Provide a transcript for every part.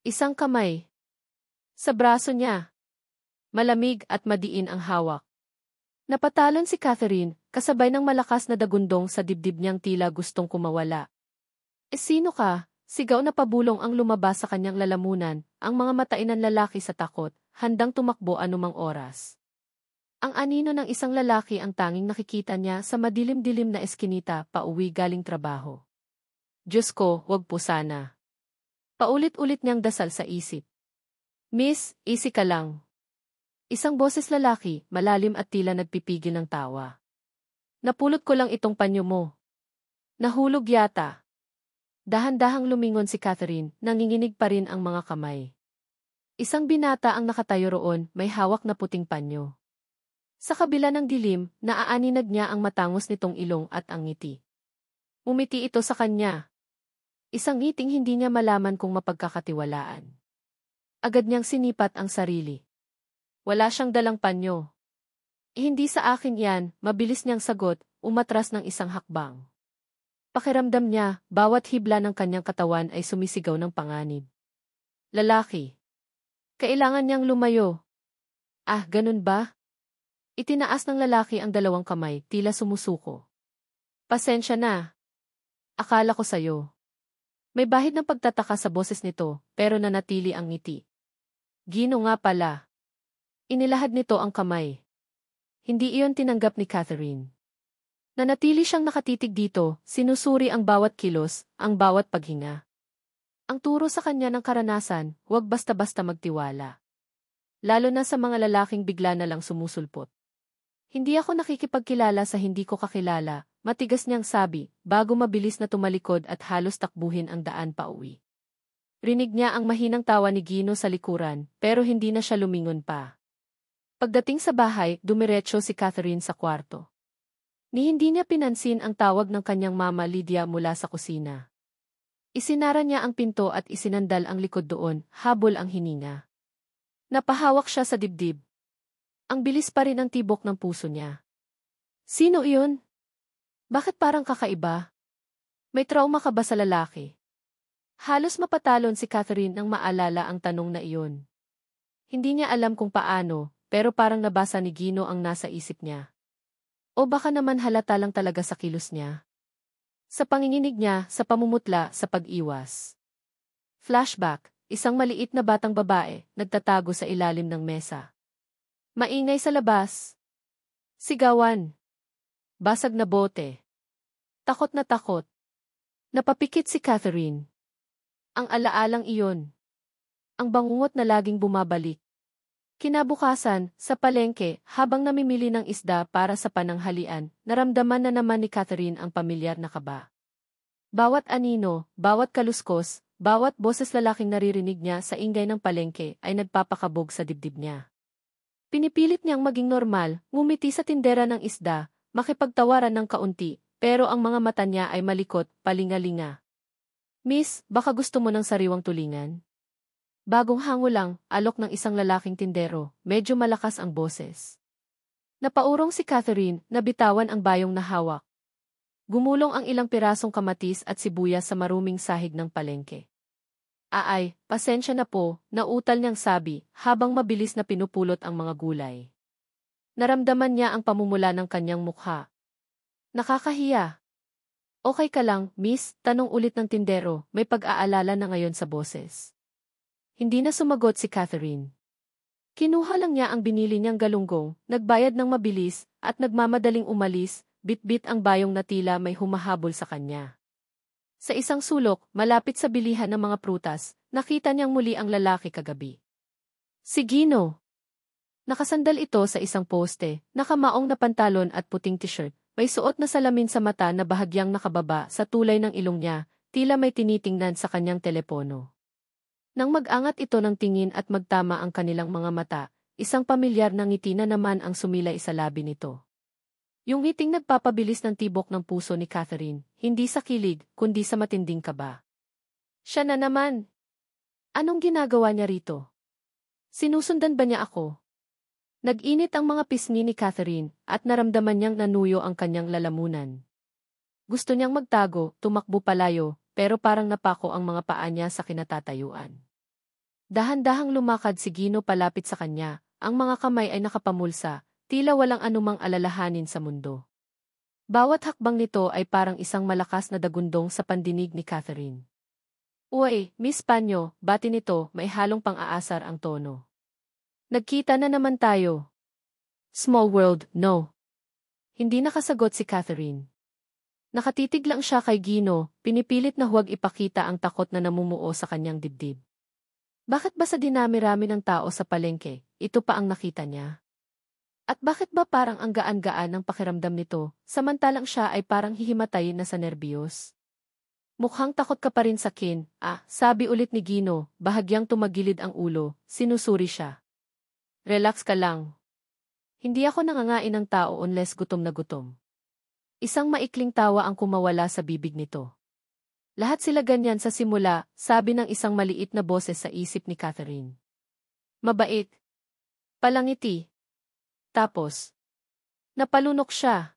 Isang kamay. Sa braso niya. Malamig at madiin ang hawak. Napatalon si Catherine, kasabay ng malakas na dagundong sa dibdib niyang tila gustong kumawala. Sino ka? Sigaw na pabulong ang lumabas sa kanyang lalamunan, ang mga matain ng lalaki sa takot, handang tumakbo anumang oras. Ang anino ng isang lalaki ang tanging nakikita niya sa madilim-dilim na eskinita pauwi galing trabaho. Diyos ko, wag po sana. Paulit-ulit niyang dasal sa isip. Miss, easy ka lang. Isang boses lalaki, malalim at tila nagpipigil ng tawa. Napulot ko lang itong panyo mo. Nahulog yata. Dahan-dahang lumingon si Catherine, nanginginig pa rin ang mga kamay. Isang binata ang nakatayo roon, may hawak na puting panyo. Sa kabila ng dilim, naaaninag niya ang matangos nitong ilong at ang ngiti. Umiti ito sa kanya. Isang ngiting hindi niya malaman kung mapagkakatiwalaan. Agad niyang sinipat ang sarili. Wala siyang dalang panyo. Hindi sa akin yan, mabilis niyang sagot, umatras ng isang hakbang. Pakiramdam niya, bawat hibla ng kanyang katawan ay sumisigaw ng panganib. Lalaki. Kailangan niyang lumayo. Ah, ganun ba? Itinaas ng lalaki ang dalawang kamay, tila sumusuko. Pasensya na. Akala ko sayo. May bahid ng pagtataka sa boses nito, pero nanatili ang ngiti. Gino nga pala. Inilahad nito ang kamay. Hindi iyon tinanggap ni Catherine. Nanatili siyang nakatitig dito, sinusuri ang bawat kilos, ang bawat paghinga. Ang turo sa kanya ng karanasan, huwag basta-basta magtiwala. Lalo na sa mga lalaking bigla na lang sumusulpot. Hindi ako nakikipagkilala sa hindi ko kakilala, matigas niyang sabi, bago mabilis na tumalikod at halos takbuhin ang daan pauwi. Rinig niya ang mahinang tawa ni Gino sa likuran, pero hindi na siya lumingon pa. Pagdating sa bahay, dumiretso si Catherine sa kwarto. Ni hindi niya pinansin ang tawag ng kanyang mama Lydia mula sa kusina. Isinara niya ang pinto at isinandal ang likod doon, habol ang hininga. Napahawak siya sa dibdib. Ang bilis pa rin ang tibok ng puso niya. Sino iyon? Bakit parang kakaiba? May trauma ka ba sa lalaki? Halos mapatalon si Catherine nang maalala ang tanong na iyon. Hindi niya alam kung paano, pero parang nabasa ni Gino ang nasa isip niya. O baka naman halata lang talaga sa kilos niya. Sa panginginig niya, sa pamumutla, sa pag-iwas. Flashback, isang maliit na batang babae, nagtatago sa ilalim ng mesa. Maingay sa labas. Sigawan. Basag na bote. Takot na takot. Napapikit si Catherine. Ang alaalang iyon. Ang bangungot na laging bumabalik. Kinabukasan, sa palengke, habang namimili ng isda para sa pananghalian, naramdaman na naman ni Catherine ang pamilyar na kaba. Bawat anino, bawat kaluskos, bawat boses lalaking naririnig niya sa ingay ng palengke ay nagpapakabog sa dibdib niya. Pinipilit niyang maging normal, ngumiti sa tindera ng isda, makipagtawaran ng kaunti, pero ang mga mata niya ay malikot, palingalinga. Miss, baka gusto mo ng sariwang tulingan? Bagong hango lang, alok ng isang lalaking tindero, medyo malakas ang boses. Napaurong si Catherine, nabitawan ang bayong na hawak. Gumulong ang ilang pirasong kamatis at sibuyas sa maruming sahig ng palengke. Aay, pasensya na po, nautal niyang sabi, habang mabilis na pinupulot ang mga gulay. Naramdaman niya ang pamumula ng kanyang mukha. Nakakahiya. Okay ka lang, miss, tanong ulit ng tindero, may pag-aalala na ngayon sa boses. Hindi na sumagot si Catherine. Kinuha lang niya ang binili niyang galunggong, nagbayad ng mabilis, at nagmamadaling umalis, bit-bit ang bayong na tila may humahabol sa kanya. Sa isang sulok, malapit sa bilihan ng mga prutas, nakita niyang muli ang lalaki kagabi. Si Gino. Nakasandal ito sa isang poste, nakamaong na pantalon at puting t-shirt, may suot na salamin sa mata na bahagyang nakababa sa tulay ng ilong niya, tila may tinitingnan sa kanyang telepono. Nang mag-angat ito ng tingin at magtama ang kanilang mga mata, isang pamilyar na ngiti na naman ang sumilay sa labi nito. Yung ngiting nagpapabilis ng tibok ng puso ni Catherine, hindi sa kilig, kundi sa matinding kaba. Siya na naman. Anong ginagawa niya rito? Sinusundan ba niya ako? Nag-init ang mga pisngi ni Catherine, at naramdaman niyang nanuyo ang kanyang lalamunan. Gusto niyang magtago, tumakbo palayo, pero parang napako ang mga paa niya sa kinatatayuan. Dahan-dahang lumakad si Gino palapit sa kanya, ang mga kamay ay nakapamulsa, tila walang anumang alalahanin sa mundo. Bawat hakbang nito ay parang isang malakas na dagundong sa pandinig ni Catherine. Uy, Miss Panyo, bati nito, may halong pang-aasar ang tono. Nagkita na naman tayo. Small world, no. Hindi nakasagot si Catherine. Nakatitig lang siya kay Gino, pinipilit na huwag ipakita ang takot na namumuo sa kanyang dibdib. Bakit ba sa dinami-rami ng tao sa palengke, ito pa ang nakita niya? At bakit ba parang ang gaan-gaan ng pakiramdam nito, samantalang siya ay parang hihimatay na sa nerbiyos? Mukhang takot ka pa rin sa kin, sabi ulit ni Gino, bahagyang tumagilid ang ulo, sinusuri siya. Relax ka lang. Hindi ako nangangain ng tao unless gutom na gutom. Isang maikling tawa ang kumawala sa bibig nito. Lahat sila ganyan sa simula, sabi ng isang maliit na boses sa isip ni Catherine. Mabait. Palangiti. Tapos, napalunok siya.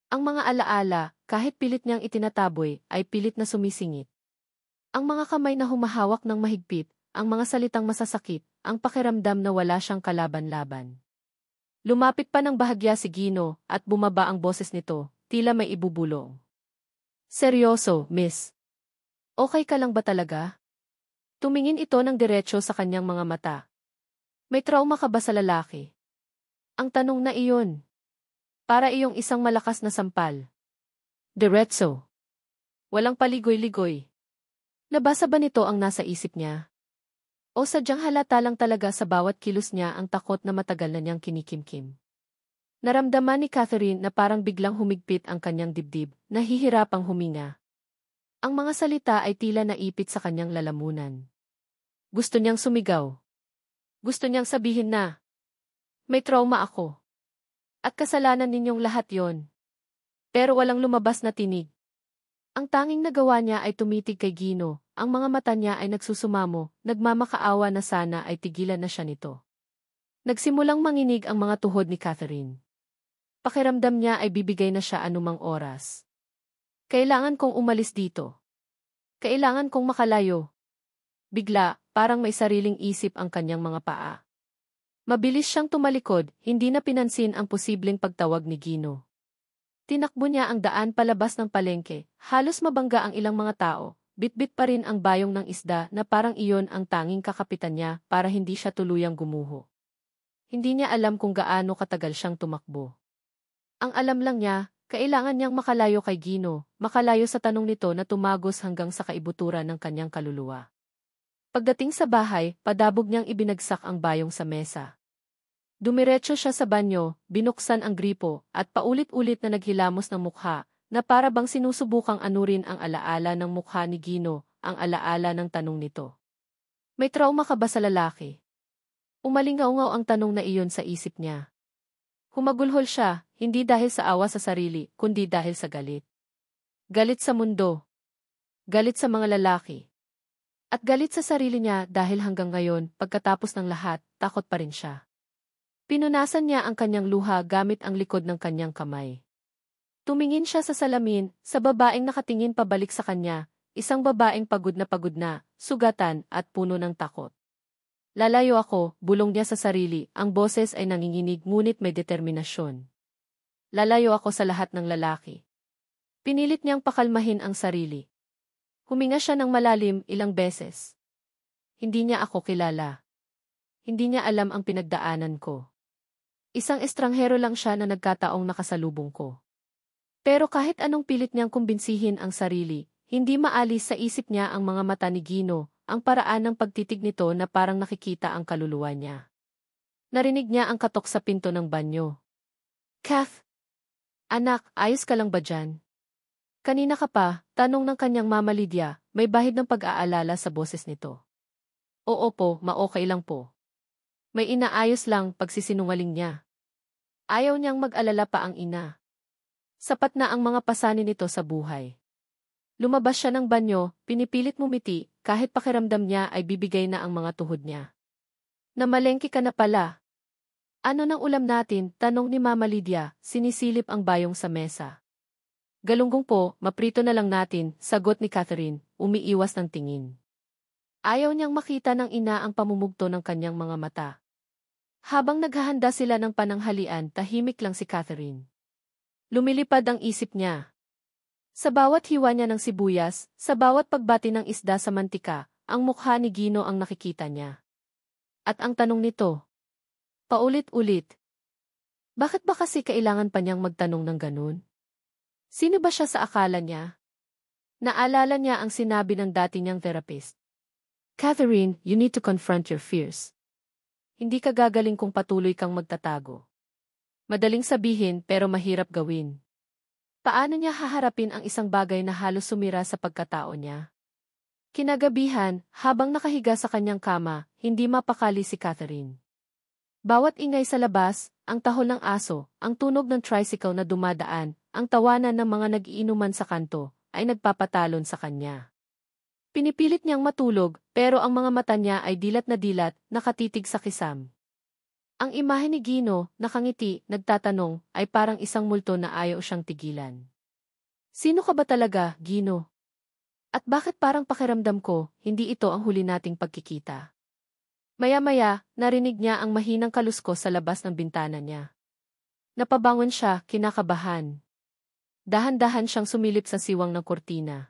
Ang mga alaala, kahit pilit niyang itinataboy, ay pilit na sumisingit. Ang mga kamay na humahawak ng mahigpit, ang mga salitang masasakit, ang pakiramdam na wala siyang kalaban-laban. Lumapit pa ng bahagya si Gino at bumaba ang boses nito, tila may ibubulong. Seryoso, miss. Okay ka lang ba talaga? Tumingin ito ng diretsyo sa kanyang mga mata. May trauma ka ba sa lalaki? Ang tanong na iyon. Para iyong isang malakas na sampal. Diretso. Walang paligoy-ligoy. Nabasa ba nito ang nasa isip niya? O sadyang halata lang talaga sa bawat kilos niya ang takot na matagal na niyang kinikimkim. Naramdaman ni Catherine na parang biglang humigpit ang kanyang dibdib, nahihirapang huminga. Ang mga salita ay tila naipit sa kanyang lalamunan. Gusto niyang sumigaw. Gusto niyang sabihin na, may trauma ako. At kasalanan ninyong lahat yon. Pero walang lumabas na tinig. Ang tanging nagawa niya ay tumitig kay Gino, ang mga mata niya ay nagsusumamo, nagmamakaawa na sana ay tigilan na siya nito. Nagsimulang manginig ang mga tuhod ni Catherine. Pakiramdam niya ay bibigay na siya anumang oras. Kailangan kong umalis dito. Kailangan kong makalayo. Bigla, parang may sariling isip ang kanyang mga paa. Mabilis siyang tumalikod, hindi na pinansin ang posibleng pagtawag ni Gino. Tinakbo niya ang daan palabas ng palengke, halos mabangga ang ilang mga tao, bitbit pa rin ang bayong ng isda na parang iyon ang tanging kakapitan niya para hindi siya tuluyang gumuho. Hindi niya alam kung gaano katagal siyang tumakbo. Ang alam lang niya, kailangan niyang makalayo kay Gino, makalayo sa tanong nito na tumagos hanggang sa kaibuturan ng kanyang kaluluwa. Pagdating sa bahay, padabog niyang ibinagsak ang bayong sa mesa. Dumiretso siya sa banyo, binuksan ang gripo, at paulit-ulit na naghilamos ng mukha, na para bang sinusubukang anurin ang alaala ng mukha ni Gino, ang alaala ng tanong nito. May trauma ka ba sa lalaki? Umalingaw-ngaw ang tanong na iyon sa isip niya. Humagulhol siya, hindi dahil sa awa sa sarili, kundi dahil sa galit. Galit sa mundo. Galit sa mga lalaki. At galit sa sarili niya dahil hanggang ngayon, pagkatapos ng lahat, takot pa rin siya. Pinunasan niya ang kanyang luha gamit ang likod ng kanyang kamay. Tumingin siya sa salamin, sa babaeng nakatingin pabalik sa kanya, isang babaeng pagod na, sugatan at puno ng takot. Lalayo ako, bulong niya sa sarili, ang boses ay nanginginig ngunit may determinasyon. Lalayo ako sa lahat ng lalaki. Pinilit niyang pakalmahin ang sarili. Huminga siya ng malalim ilang beses. Hindi niya ako kilala. Hindi niya alam ang pinagdaanan ko. Isang estranghero lang siya na nagkataong nakasalubong ko. Pero kahit anong pilit niyang kumbinsihin ang sarili, hindi maalis sa isip niya ang mga mata ni Gino, ang paraan ng pagtitig nito na parang nakikita ang kaluluwa niya. Narinig niya ang katok sa pinto ng banyo. Kath! Anak, ayos ka lang ba dyan? Kanina ka pa, tanong ng kanyang mama Lydia, may bahid ng pag-aalala sa boses nito. Oo po, ma-okay lang po. May inaayos lang pagsisinungaling niya. Ayaw niyang mag-alala pa ang ina. Sapat na ang mga pasanin nito sa buhay. Lumabas siya ng banyo, pinipilit mumiti, kahit pakiramdam niya ay bibigay na ang mga tuhod niya. Namalengke ka na pala. Ano nang ulam natin? Tanong ni Mama Lydia, sinisilip ang bayong sa mesa. Galunggong po, maprito na lang natin, sagot ni Catherine, umiiwas ng tingin. Ayaw niyang makita ng ina ang pamumugto ng kanyang mga mata. Habang naghahanda sila ng pananghalian, tahimik lang si Catherine. Lumilipad ang isip niya. Sa bawat hiwa niya ng sibuyas, sa bawat pagbati ng isda sa mantika, ang mukha ni Gino ang nakikita niya. At ang tanong nito, paulit-ulit, bakit ba kasi kailangan pa niyang magtanong ng ganun? Sino ba siya sa akala niya? Naalala niya ang sinabi ng dati niyang therapist. Catherine, you need to confront your fears. Hindi ka gagaling kung patuloy kang magtatago. Madaling sabihin pero mahirap gawin. Paano niya haharapin ang isang bagay na halos sumira sa pagkatao niya? Kinagabihan, habang nakahiga sa kanyang kama, hindi mapakali si Catherine. Bawat ingay sa labas, ang tahol ng aso, ang tunog ng tricycle na dumadaan, ang tawanan ng mga nag-iinuman sa kanto, ay nagpapatalon sa kanya. Pinipilit niyang matulog, pero ang mga mata niya ay dilat na dilat, nakatitig sa kisam. Ang imahe ni Gino, nakangiti, nagtatanong, ay parang isang multo na ayaw siyang tigilan. Sino ka ba talaga, Gino? At bakit parang pakiramdam ko, hindi ito ang huli nating pagkikita? Maya-maya, narinig niya ang mahinang kaluskos sa labas ng bintana niya. Napabangon siya, kinakabahan. Dahan-dahan siyang sumilip sa siwang ng kurtina.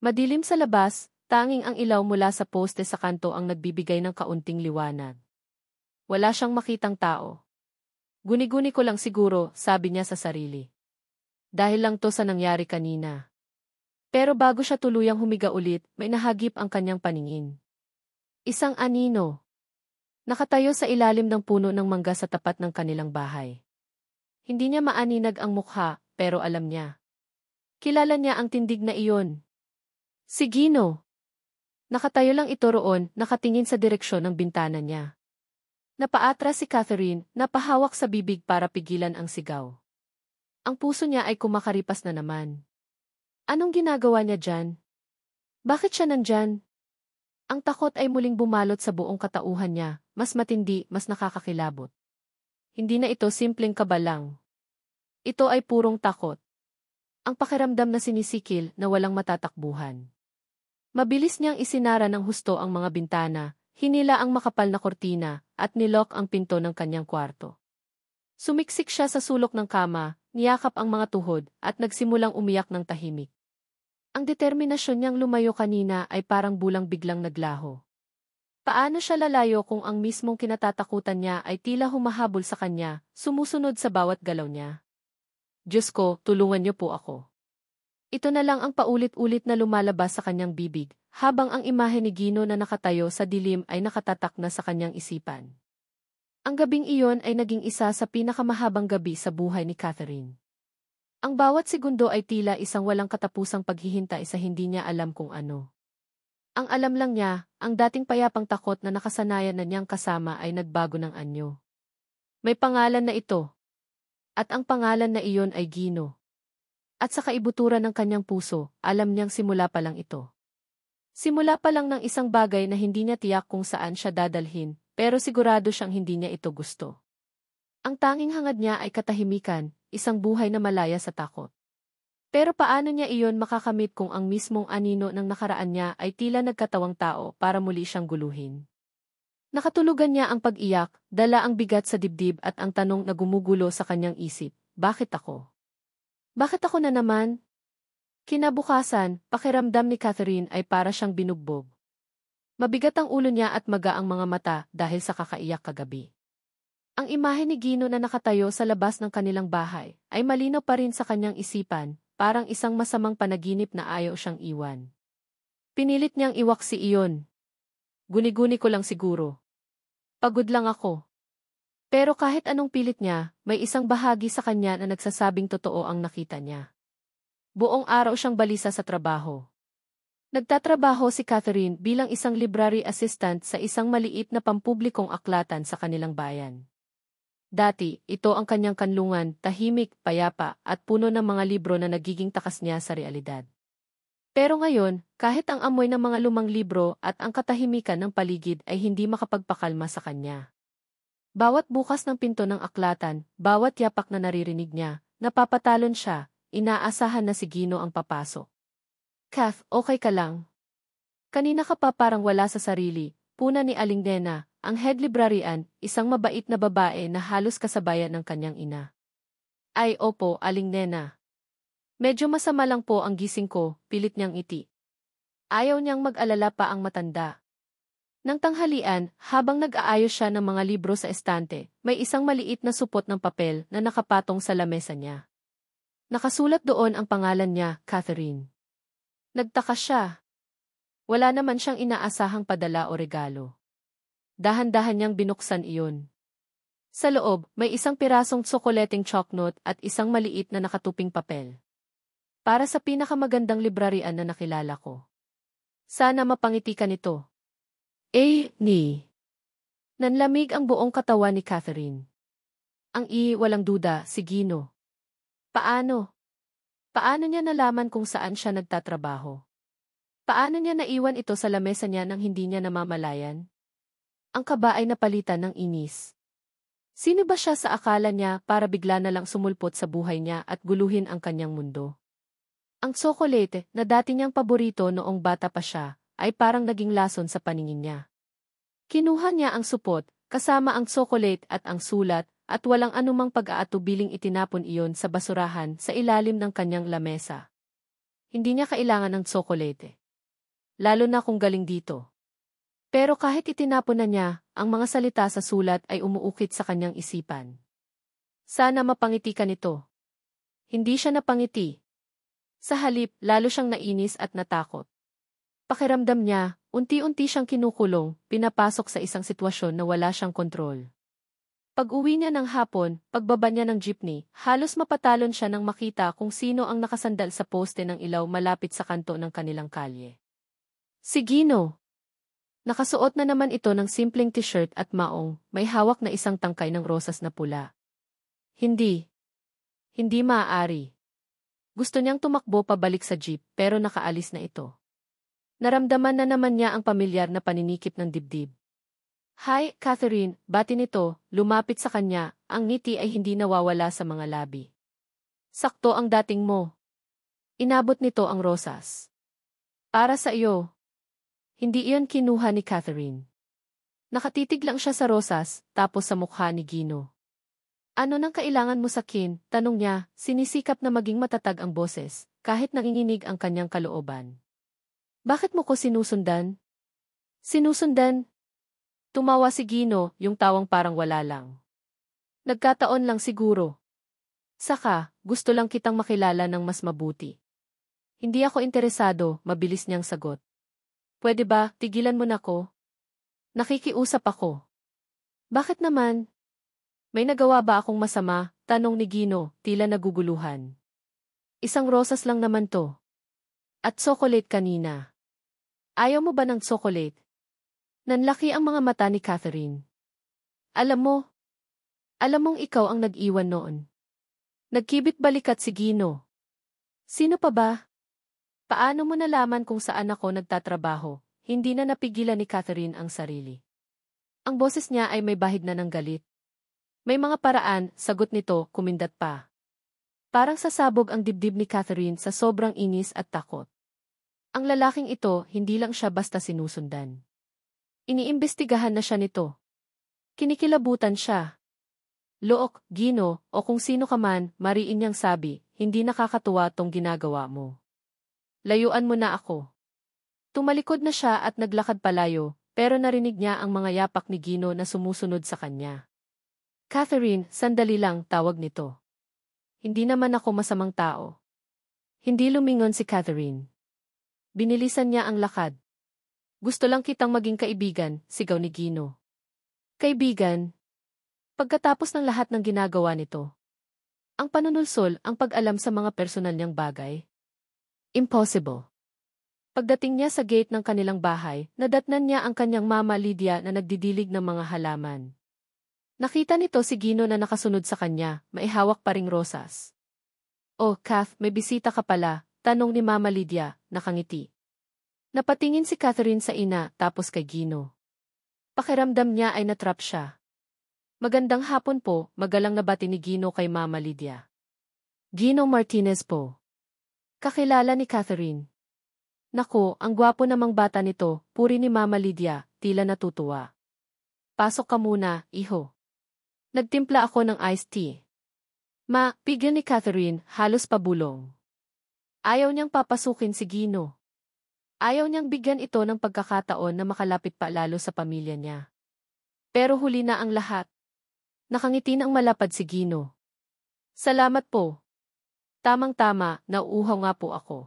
Madilim sa labas, tanging ang ilaw mula sa poste sa kanto ang nagbibigay ng kaunting liwanag. Wala siyang makitang tao. Guni-guni ko lang siguro, sabi niya sa sarili. Dahil lang to sa nangyari kanina. Pero bago siya tuluyang humiga ulit, may nahagip ang kanyang paningin. Isang anino. Nakatayo sa ilalim ng puno ng mangga sa tapat ng kanilang bahay. Hindi niya maaninag ang mukha, pero alam niya. Kilala niya ang tindig na iyon. Si Gino. Nakatayo lang ito roon, nakatingin sa direksyon ng bintana niya. Napaatras si Catherine, napahawak sa bibig para pigilan ang sigaw. Ang puso niya ay kumakaripas na naman. Anong ginagawa niya dyan? Bakit siya nandyan? Ang takot ay muling bumalot sa buong katauhan niya, mas matindi, mas nakakakilabot. Hindi na ito simpleng kaba lang. Ito ay purong takot. Ang pakiramdam na sinisikil na walang matatakbuhan. Mabilis niyang isinara ng husto ang mga bintana, hinila ang makapal na kortina, at nilok ang pinto ng kanyang kwarto. Sumiksik siya sa sulok ng kama, niyakap ang mga tuhod, at nagsimulang umiyak ng tahimik. Ang determinasyon niyang lumayo kanina ay parang bulang biglang naglaho. Paano siya lalayo kung ang mismong kinatatakutan niya ay tila humahabol sa kanya, sumusunod sa bawat galaw niya? Diyos ko, tulungan niyo po ako. Ito na lang ang paulit-ulit na lumalabas sa kanyang bibig, habang ang imahe ni Gino na nakatayo sa dilim ay nakatatak na sa kanyang isipan. Ang gabing iyon ay naging isa sa pinakamahabang gabi sa buhay ni Catherine. Ang bawat segundo ay tila isang walang katapusang paghihintay sa hindi niya alam kung ano. Ang alam lang niya, ang dating payapang takot na nakasanayan na niyang kasama ay nagbago ng anyo. May pangalan na ito. At ang pangalan na iyon ay Gino. At sa kaibuturan ng kanyang puso, alam niyang simula pa lang ito. Simula pa lang ng isang bagay na hindi niya tiyak kung saan siya dadalhin, pero sigurado siyang hindi niya ito gusto. Ang tanging hangad niya ay katahimikan, isang buhay na malaya sa takot. Pero paano niya iyon makakamit kung ang mismong anino ng nakaraan niya ay tila nagkatawang tao para muli siyang guluhin? Nakatulugan niya ang pag-iyak, dala ang bigat sa dibdib at ang tanong na gumugulo sa kanyang isip, bakit ako? Bakit ako na naman? Kinabukasan, pakiramdam ni Catherine ay para siyang binugbog. Mabigat ang ulo niya at maga ang mga mata dahil sa kakaiyak kagabi. Ang imahe ni Gino na nakatayo sa labas ng kanilang bahay ay malinaw pa rin sa kanyang isipan, parang isang masamang panaginip na ayaw siyang iwan. Pinilit niyang iwaksi iyon. Guni-guni ko lang siguro. Pagod lang ako. Pero kahit anong pilit niya, may isang bahagi sa kanya na nagsasabing totoo ang nakita niya. Buong araw siyang balisa sa trabaho. Nagtatrabaho si Catherine bilang isang library assistant sa isang maliit na pampublikong aklatan sa kanilang bayan. Dati, ito ang kanyang kanlungan, tahimik, payapa, at puno ng mga libro na nagiging takas niya sa realidad. Pero ngayon, kahit ang amoy ng mga lumang libro at ang katahimikan ng paligid ay hindi makapagpakalma sa kanya. Bawat bukas ng pinto ng aklatan, bawat yapak na naririnig niya, napapatalon siya, inaasahan na si Gino ang papasok. Kath, okay ka lang? Kanina ka pa parang wala sa sarili, puna ni Aling Nena, ang head librarian, isang mabait na babae na halos kasabayan ng kanyang ina. Ay opo, Aling Nena. Medyo masama lang po ang gising ko, pilit niyang iti. Ayaw niyang mag-alala pa ang matanda. Nang tanghalian, habang nag-aayos siya ng mga libro sa estante, may isang maliit na supot ng papel na nakapatong sa lamesa niya. Nakasulat doon ang pangalan niya, Catherine. Nagtaka siya. Wala naman siyang inaasahang padala o regalo. Dahan-dahan niyang binuksan iyon. Sa loob, may isang pirasong tsokoleteng chalknote at isang maliit na nakatuping papel. Para sa pinakamagandang librarian na nakilala ko. Sana mapangiti ka nito. Ni. Nanlamig ang buong katawan ni Catherine. Walang duda, si Gino. Paano? Paano niya nalaman kung saan siya nagtatrabaho? Paano niya naiwan ito sa lamesa niya nang hindi niya namamalayan? Ang kaba ay napalitan ng inis. Sino ba siya sa akala niya para bigla na lang sumulpot sa buhay niya at guluhin ang kanyang mundo? Ang tsokolate, na dati niyang paborito noong bata pa siya, ay parang naging lason sa paningin niya. Kinuha niya ang supot, kasama ang tsokolate at ang sulat, at walang anumang pag-aatubiling itinapon iyon sa basurahan sa ilalim ng kanyang lamesa. Hindi niya kailangan ng tsokolate. Lalo na kung galing dito. Pero kahit itinapon na niya, ang mga salita sa sulat ay umuukit sa kanyang isipan. Sana mapangiti ka nito. Hindi siya napangiti. Sa halip, lalo siyang nainis at natakot. Pakiramdam niya, unti-unti siyang kinukulong, pinapasok sa isang sitwasyon na wala siyang kontrol. Pag-uwi niya ng hapon, pagbaba niya ng jeepney, halos mapatalon siya nang makita kung sino ang nakasandal sa poste ng ilaw malapit sa kanto ng kanilang kalye. Si Gino. Nakasuot na naman ito ng simpleng t-shirt at maong, may hawak na isang tangkay ng rosas na pula. Hindi. Hindi maaari. Gusto niyang tumakbo pabalik sa jeep pero nakaalis na ito. Naramdaman na naman niya ang pamilyar na paninikip ng dibdib. Hi, Catherine, bati nito, lumapit sa kanya, ang ngiti ay hindi nawawala sa mga labi. Sakto ang dating mo. Inabot nito ang rosas. Para sa iyo. Hindi iyon kinuha ni Catherine. Nakatitig lang siya sa rosas, tapos sa mukha ni Gino. Ano nang kailangan mo sa akin? Tanong niya, sinisikap na maging matatag ang boses, kahit nanginginig ang kanyang kalooban. Bakit mo ko sinusundan? Sinusundan? Tumawa si Gino, yung tawang parang wala lang. Nagkataon lang siguro. Saka, gusto lang kitang makilala ng mas mabuti. Hindi ako interesado, mabilis niyang sagot. Pwede ba, tigilan mo na ko? Nakikiusap ako. Bakit naman? May nagawa ba akong masama? Tanong ni Gino, tila naguguluhan. Isang rosas lang naman to. At chocolate kanina. Ayaw mo ba ng chocolate? Nanlaki ang mga mata ni Catherine. Alam mong ikaw ang nag-iwan noon. Nagkibit balikat si Gino. Sino pa ba? Paano mo nalaman kung saan ako nagtatrabaho? Hindi na napigilan ni Catherine ang sarili. Ang boses niya ay may bahid na ng galit. May mga paraan, sagot nito, kumindat pa. Parang sasabog ang dibdib ni Catherine sa sobrang inis at takot. Ang lalaking ito, hindi lang siya basta sinusundan. Iniimbestigahan na siya nito. Kinikilabutan siya. Look, Gino, o kung sino ka man, mariin niyang sabi, hindi nakakatuwa tong ginagawa mo. Layuan mo na ako. Tumalikod na siya at naglakad palayo, pero narinig niya ang mga yapak ni Gino na sumusunod sa kanya. Catherine, sandali lang, tawag nito. Hindi naman ako masamang tao. Hindi lumingon si Catherine. Binilisan niya ang lakad. Gusto lang kitang maging kaibigan, sigaw ni Gino. Kaibigan? Pagkatapos ng lahat ng ginagawa nito. Ang panunulsol, ang pag-alam sa mga personal niyang bagay. Impossible. Pagdating niya sa gate ng kanilang bahay, nadatnan niya ang kanyang mama Lydia na nagdidilig ng mga halaman. Nakita nito si Gino na nakasunod sa kanya, maihawak pa ring rosas. Oh, Kath, may bisita ka pala, tanong ni Mama Lydia, nakangiti. Napatingin si Catherine sa ina, tapos kay Gino. Pakiramdam niya ay natrap siya. Magandang hapon po, magalang na bati ni Gino kay Mama Lydia. Gino Martinez po. Kakilala ni Catherine. Naku, ang gwapo namang bata nito, puri ni Mama Lydia, tila natutuwa. Pasok ka muna, iho. Nagtimpla ako ng iced tea. Ma, bigyan ni Catherine, halos pabulong. Ayaw niyang papasukin si Gino. Ayaw niyang bigyan ito ng pagkakataon na makalapit pa lalo sa pamilya niya. Pero huli na ang lahat. Nakangiti ng malapad si Gino. Salamat po. Tamang-tama, nauuhaw nga po ako.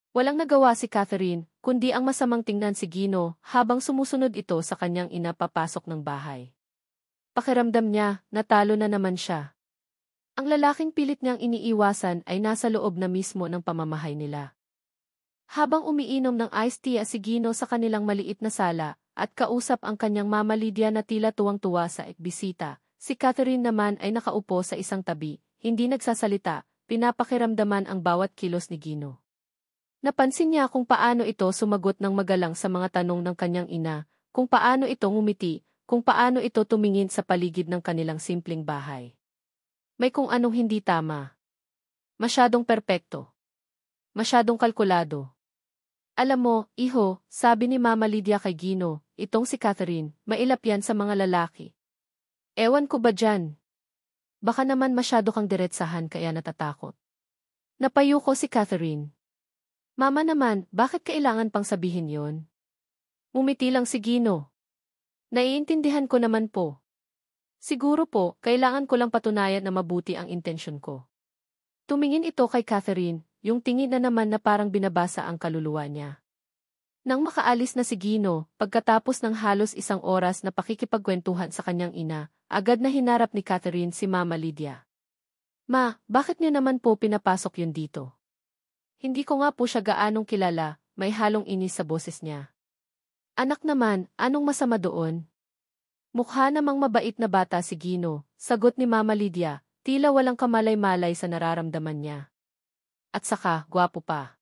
Walang nagawa si Catherine, kundi ang masamang tingnan si Gino habang sumusunod ito sa kanyang ina papasok ng bahay. Pakiramdam niya, natalo na naman siya. Ang lalaking pilit niyang iniiwasan ay nasa loob na mismo ng pamamahay nila. Habang umiinom ng iced tea si Gino sa kanilang maliit na sala at kausap ang kanyang Mama Lydia na tila tuwang-tuwa sa bisita, si Catherine naman ay nakaupo sa isang tabi, hindi nagsasalita, pinapakiramdaman ang bawat kilos ni Gino. Napansin niya kung paano ito sumagot ng magalang sa mga tanong ng kanyang ina, kung paano ito ngumiti, kung paano ito tumingin sa paligid ng kanilang simpleng bahay. May kung anong hindi tama. Masyadong perpekto. Masyadong kalkulado. Alam mo, iho, sabi ni Mama Lydia kay Gino, itong si Catherine, mailap yan sa mga lalaki. Ewan ko ba dyan? Baka naman masyado kang diretsahan kaya natatakot. Napayuko si Catherine. Mama naman, bakit kailangan pang sabihin yon? Umiti lang si Gino. Naiintindihan ko naman po. Siguro po, kailangan ko lang patunayan na mabuti ang intensyon ko. Tumingin ito kay Catherine, yung tingin na naman na parang binabasa ang kaluluwa niya. Nang makaalis na si Gino, pagkatapos ng halos isang oras na pakikipagkwentuhan sa kanyang ina, agad na hinarap ni Catherine si Mama Lydia. Ma, bakit niyo naman po pinapasok yun dito? Hindi ko nga po siya gaanong kilala, may halong inis sa boses niya. Anak naman, anong masama doon? Mukha namang mabait na bata si Gino, sagot ni Mama Lydia, tila walang kamalay-malay sa nararamdaman niya. At saka, gwapo pa.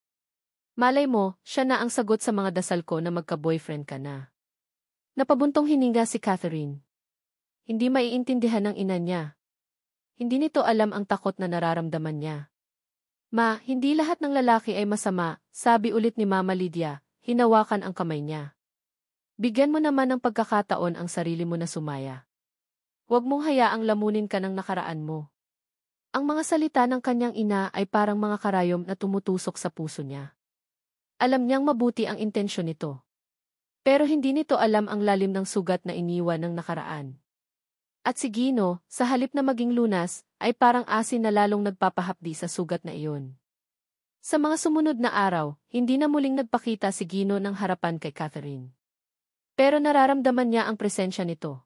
Malay mo, siya na ang sagot sa mga dasal ko na magka-boyfriend ka na. Napabuntong hininga si Catherine. Hindi maiintindihan ng ina niya. Hindi nito alam ang takot na nararamdaman niya. Ma, hindi lahat ng lalaki ay masama, sabi ulit ni Mama Lydia, hinawakan ang kamay niya. Bigyan mo naman ng pagkakataon ang sarili mo na sumaya. Huwag mong hayaang lamunin ka ng nakaraan mo. Ang mga salita ng kanyang ina ay parang mga karayom na tumutusok sa puso niya. Alam niyang mabuti ang intensyon nito. Pero hindi nito alam ang lalim ng sugat na iniwan ng nakaraan. At si Gino, sa halip na maging lunas, ay parang asin na lalong nagpapahapdi sa sugat na iyon. Sa mga sumunod na araw, hindi na muling nagpakita si Gino ng harapan kay Catherine. Pero nararamdaman niya ang presensya nito.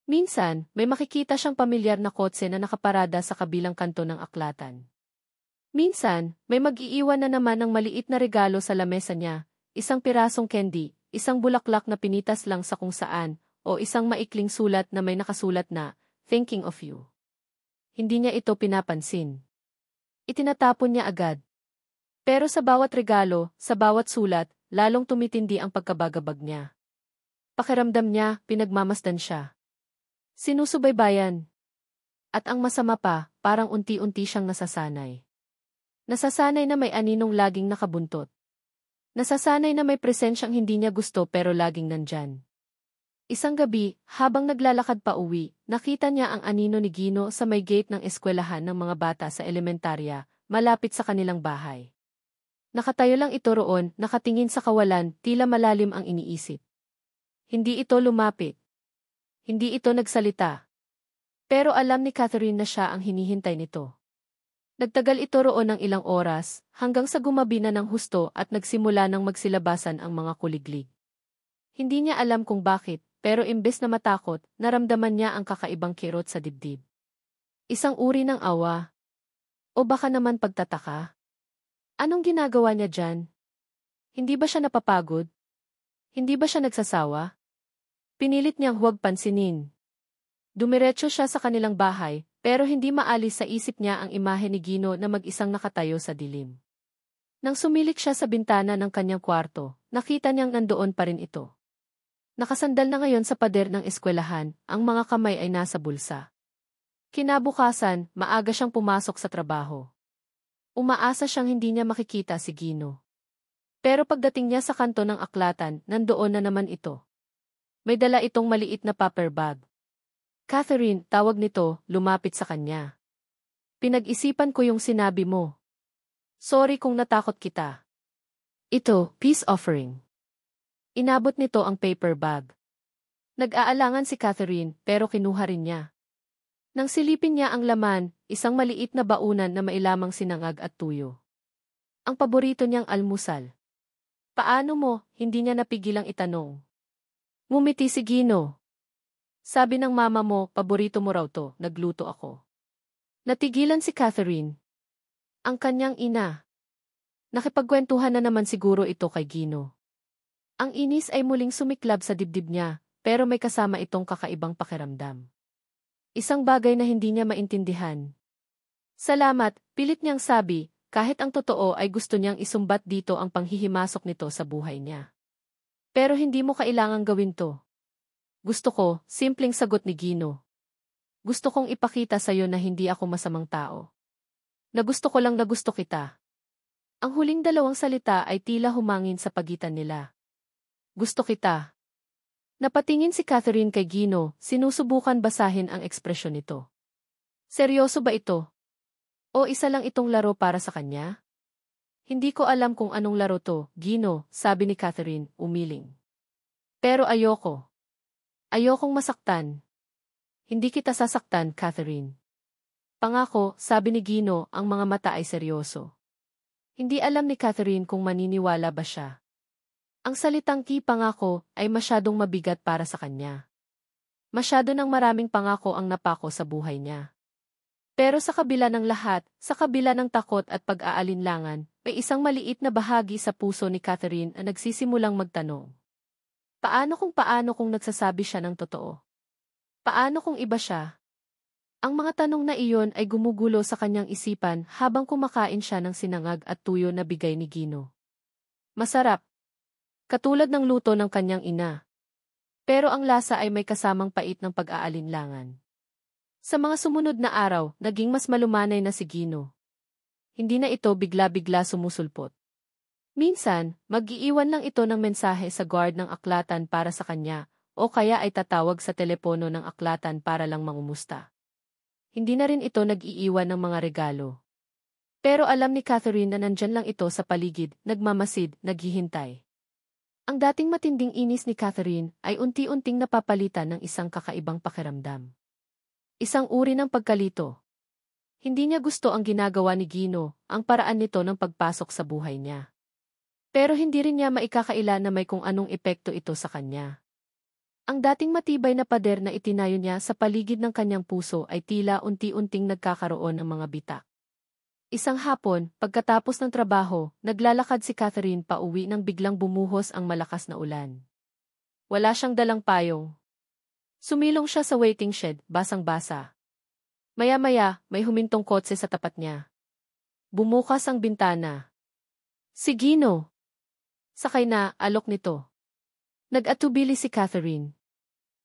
Minsan, may makikita siyang pamilyar na kotse na nakaparada sa kabilang kanto ng aklatan. Minsan, may mag-iiwan na naman ng maliit na regalo sa lamesa niya, isang pirasong candy, isang bulaklak na pinitas lang sa kung saan, o isang maikling sulat na may nakasulat na, "Thinking of you." Hindi niya ito pinapansin. Itinatapon niya agad. Pero sa bawat regalo, sa bawat sulat, lalong tumitindi ang pagkabagabag niya. Pakiramdam niya, pinagmamasdan siya. Sinusubaybayan. At ang masama pa, parang unti-unti siyang nasasanay. Nasasanay na may aninong laging nakabuntot. Nasasanay na may presensyang hindi niya gusto pero laging nandyan. Isang gabi, habang naglalakad pa uwi, nakita niya ang anino ni Gino sa may gate ng eskwelahan ng mga bata sa elementarya, malapit sa kanilang bahay. Nakatayo lang ito roon, nakatingin sa kawalan, tila malalim ang iniisip. Hindi ito lumapit. Hindi ito nagsalita. Pero alam ni Catherine na siya ang hinihintay nito. Nagtagal ito roon ng ilang oras, hanggang sa gumabi na ng husto at nagsimula ng magsilabasan ang mga kuliglig. Hindi niya alam kung bakit, pero imbes na matakot, naramdaman niya ang kakaibang kirot sa dibdib. Isang uri ng awa. O baka naman pagtataka? Anong ginagawa niya dyan? Hindi ba siya napapagod? Hindi ba siya nagsasawa? Pinilit niyang huwag pansinin. Dumiretso siya sa kanilang bahay, pero hindi maalis sa isip niya ang imahe ni Gino na mag-isang nakatayo sa dilim. Nang sumilik siya sa bintana ng kanyang kwarto, nakita niyang nandoon pa rin ito. Nakasandal na ngayon sa pader ng eskwelahan, ang mga kamay ay nasa bulsa. Kinabukasan, maaga siyang pumasok sa trabaho. Umaasa siyang hindi niya makikita si Gino. Pero pagdating niya sa kanto ng aklatan, nandoon na naman ito. May dala itong maliit na paper bag. Catherine, tawag nito, lumapit sa kanya. Pinag-isipan ko yung sinabi mo. Sorry kung natakot kita. Ito, peace offering. Inabot nito ang paper bag. Nag-aalangan si Catherine, pero kinuha rin niya. Nang silipin niya ang laman, isang maliit na baunan na mailamang sinangag at tuyo. Ang paborito niyang almusal. Paano mo, hindi niya napigilang itanong. Ngumiti si Gino. Sabi ng mama mo, paborito mo raw to, nagluto ako. Natigilan si Catherine. Ang kanyang ina. Nakipagkwentuhan na naman siguro ito kay Gino. Ang inis ay muling sumiklab sa dibdib niya, pero may kasama itong kakaibang pakiramdam. Isang bagay na hindi niya maintindihan. Salamat, pilit niyang sabi, kahit ang totoo ay gusto niyang isumbat dito ang panghihimasok nito sa buhay niya. Pero hindi mo kailangang gawin to. Gusto ko, simpleng sagot ni Gino. Gusto kong ipakita sa'yo na hindi ako masamang tao. Na gusto ko lang na gusto kita. Ang huling dalawang salita ay tila humangin sa pagitan nila. Gusto kita. Napatingin si Catherine kay Gino, sinusubukan basahin ang ekspresyon nito. Seryoso ba ito? O isa lang itong laro para sa kanya? Hindi ko alam kung anong laro to, Gino, sabi ni Catherine, umiling. Pero ayoko. Ayokong masaktan. Hindi kita sasaktan, Catherine. Pangako, sabi ni Gino, ang mga mata ay seryoso. Hindi alam ni Catherine kung maniniwala ba siya. Ang salitang pangako ay masyadong mabigat para sa kanya. Masyado ng maraming pangako ang napako sa buhay niya. Pero sa kabila ng lahat, sa kabila ng takot at pag-aalinlangan, may isang maliit na bahagi sa puso ni Catherine na nagsisimulang magtanong. Paano kung nagsasabi siya ng totoo? Paano kung iba siya? Ang mga tanong na iyon ay gumugulo sa kanyang isipan habang kumakain siya ng sinangag at tuyo na bigay ni Gino. Masarap. Katulad ng luto ng kanyang ina. Pero ang lasa ay may kasamang pait ng pag-aalinlangan. Sa mga sumunod na araw, naging mas malumanay na si Gino. Hindi na ito bigla-bigla sumusulpot. Minsan, mag-iiwan lang ito ng mensahe sa guard ng aklatan para sa kanya, o kaya ay tatawag sa telepono ng aklatan para lang mangumusta. Hindi na rin ito nag-iiwan ng mga regalo. Pero alam ni Catherine na nandyan lang ito sa paligid, nagmamasid, naghihintay. Ang dating matinding inis ni Catherine ay unti-unting napapalitan ng isang kakaibang pakiramdam. Isang uri ng pagkalito. Hindi niya gusto ang ginagawa ni Gino, ang paraan nito ng pagpasok sa buhay niya. Pero hindi rin niya maikakaila na may kung anong epekto ito sa kanya. Ang dating matibay na pader na itinayo niya sa paligid ng kanyang puso ay tila unti-unting nagkakaroon ng mga bitak. Isang hapon, pagkatapos ng trabaho, naglalakad si Catherine pauwi nang biglang bumuhos ang malakas na ulan. Wala siyang dalang payong. Sumilong siya sa waiting shed, basang-basa. Maya-maya, may humintong kotse sa tapat niya. Bumukas ang bintana. Si Gino. Sakay na, alok nito. Nag-atubili si Catherine.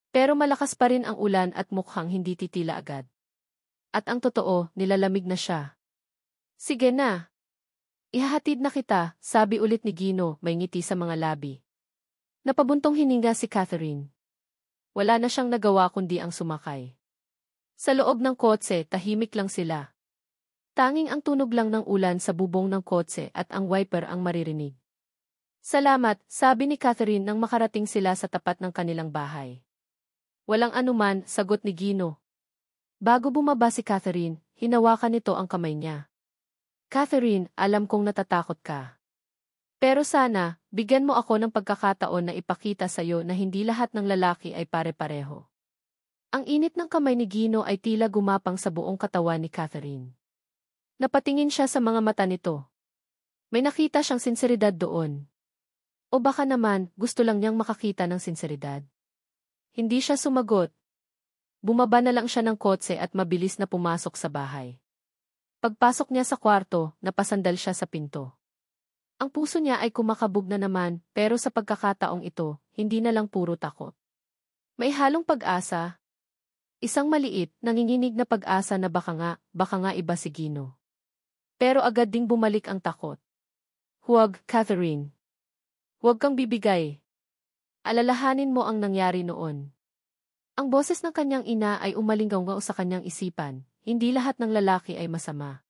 Pero malakas pa rin ang ulan at mukhang hindi titila agad. At ang totoo, nilalamig na siya. Sige na. Ihahatid na kita, sabi ulit ni Gino, may ngiti sa mga labi. Napabuntong hininga si Catherine. Wala na siyang nagawa kundi ang sumakay. Sa loob ng kotse, tahimik lang sila. Tanging ang tunog lang ng ulan sa bubong ng kotse at ang wiper ang maririnig. Salamat, sabi ni Catherine nang makarating sila sa tapat ng kanilang bahay. Walang anuman, sagot ni Gino. Bago bumaba si Catherine, hinawakan nito ang kamay niya. Catherine, alam kong natatakot ka. Pero sana, bigyan mo ako ng pagkakataon na ipakita sa'yo na hindi lahat ng lalaki ay pare-pareho. Ang init ng kamay ni Gino ay tila gumapang sa buong katawan ni Catherine. Napatingin siya sa mga mata nito. May nakita siyang sinseridad doon. O baka naman, gusto lang niyang makakita ng sinseridad. Hindi siya sumagot. Bumaba na lang siya ng kotse at mabilis na pumasok sa bahay. Pagpasok niya sa kwarto, napasandal siya sa pinto. Ang puso niya ay kumakabog na naman, pero sa pagkakataong ito, hindi na lang puro takot. May halong pag-asa. Isang maliit, nanginginig na pag-asa na baka nga iba si Gino. Pero agad ding bumalik ang takot. Huwag, Catherine. Huwag kang bibigay. Alalahanin mo ang nangyari noon. Ang boses ng kanyang ina ay umalingaw sa kanyang isipan, hindi lahat ng lalaki ay masama.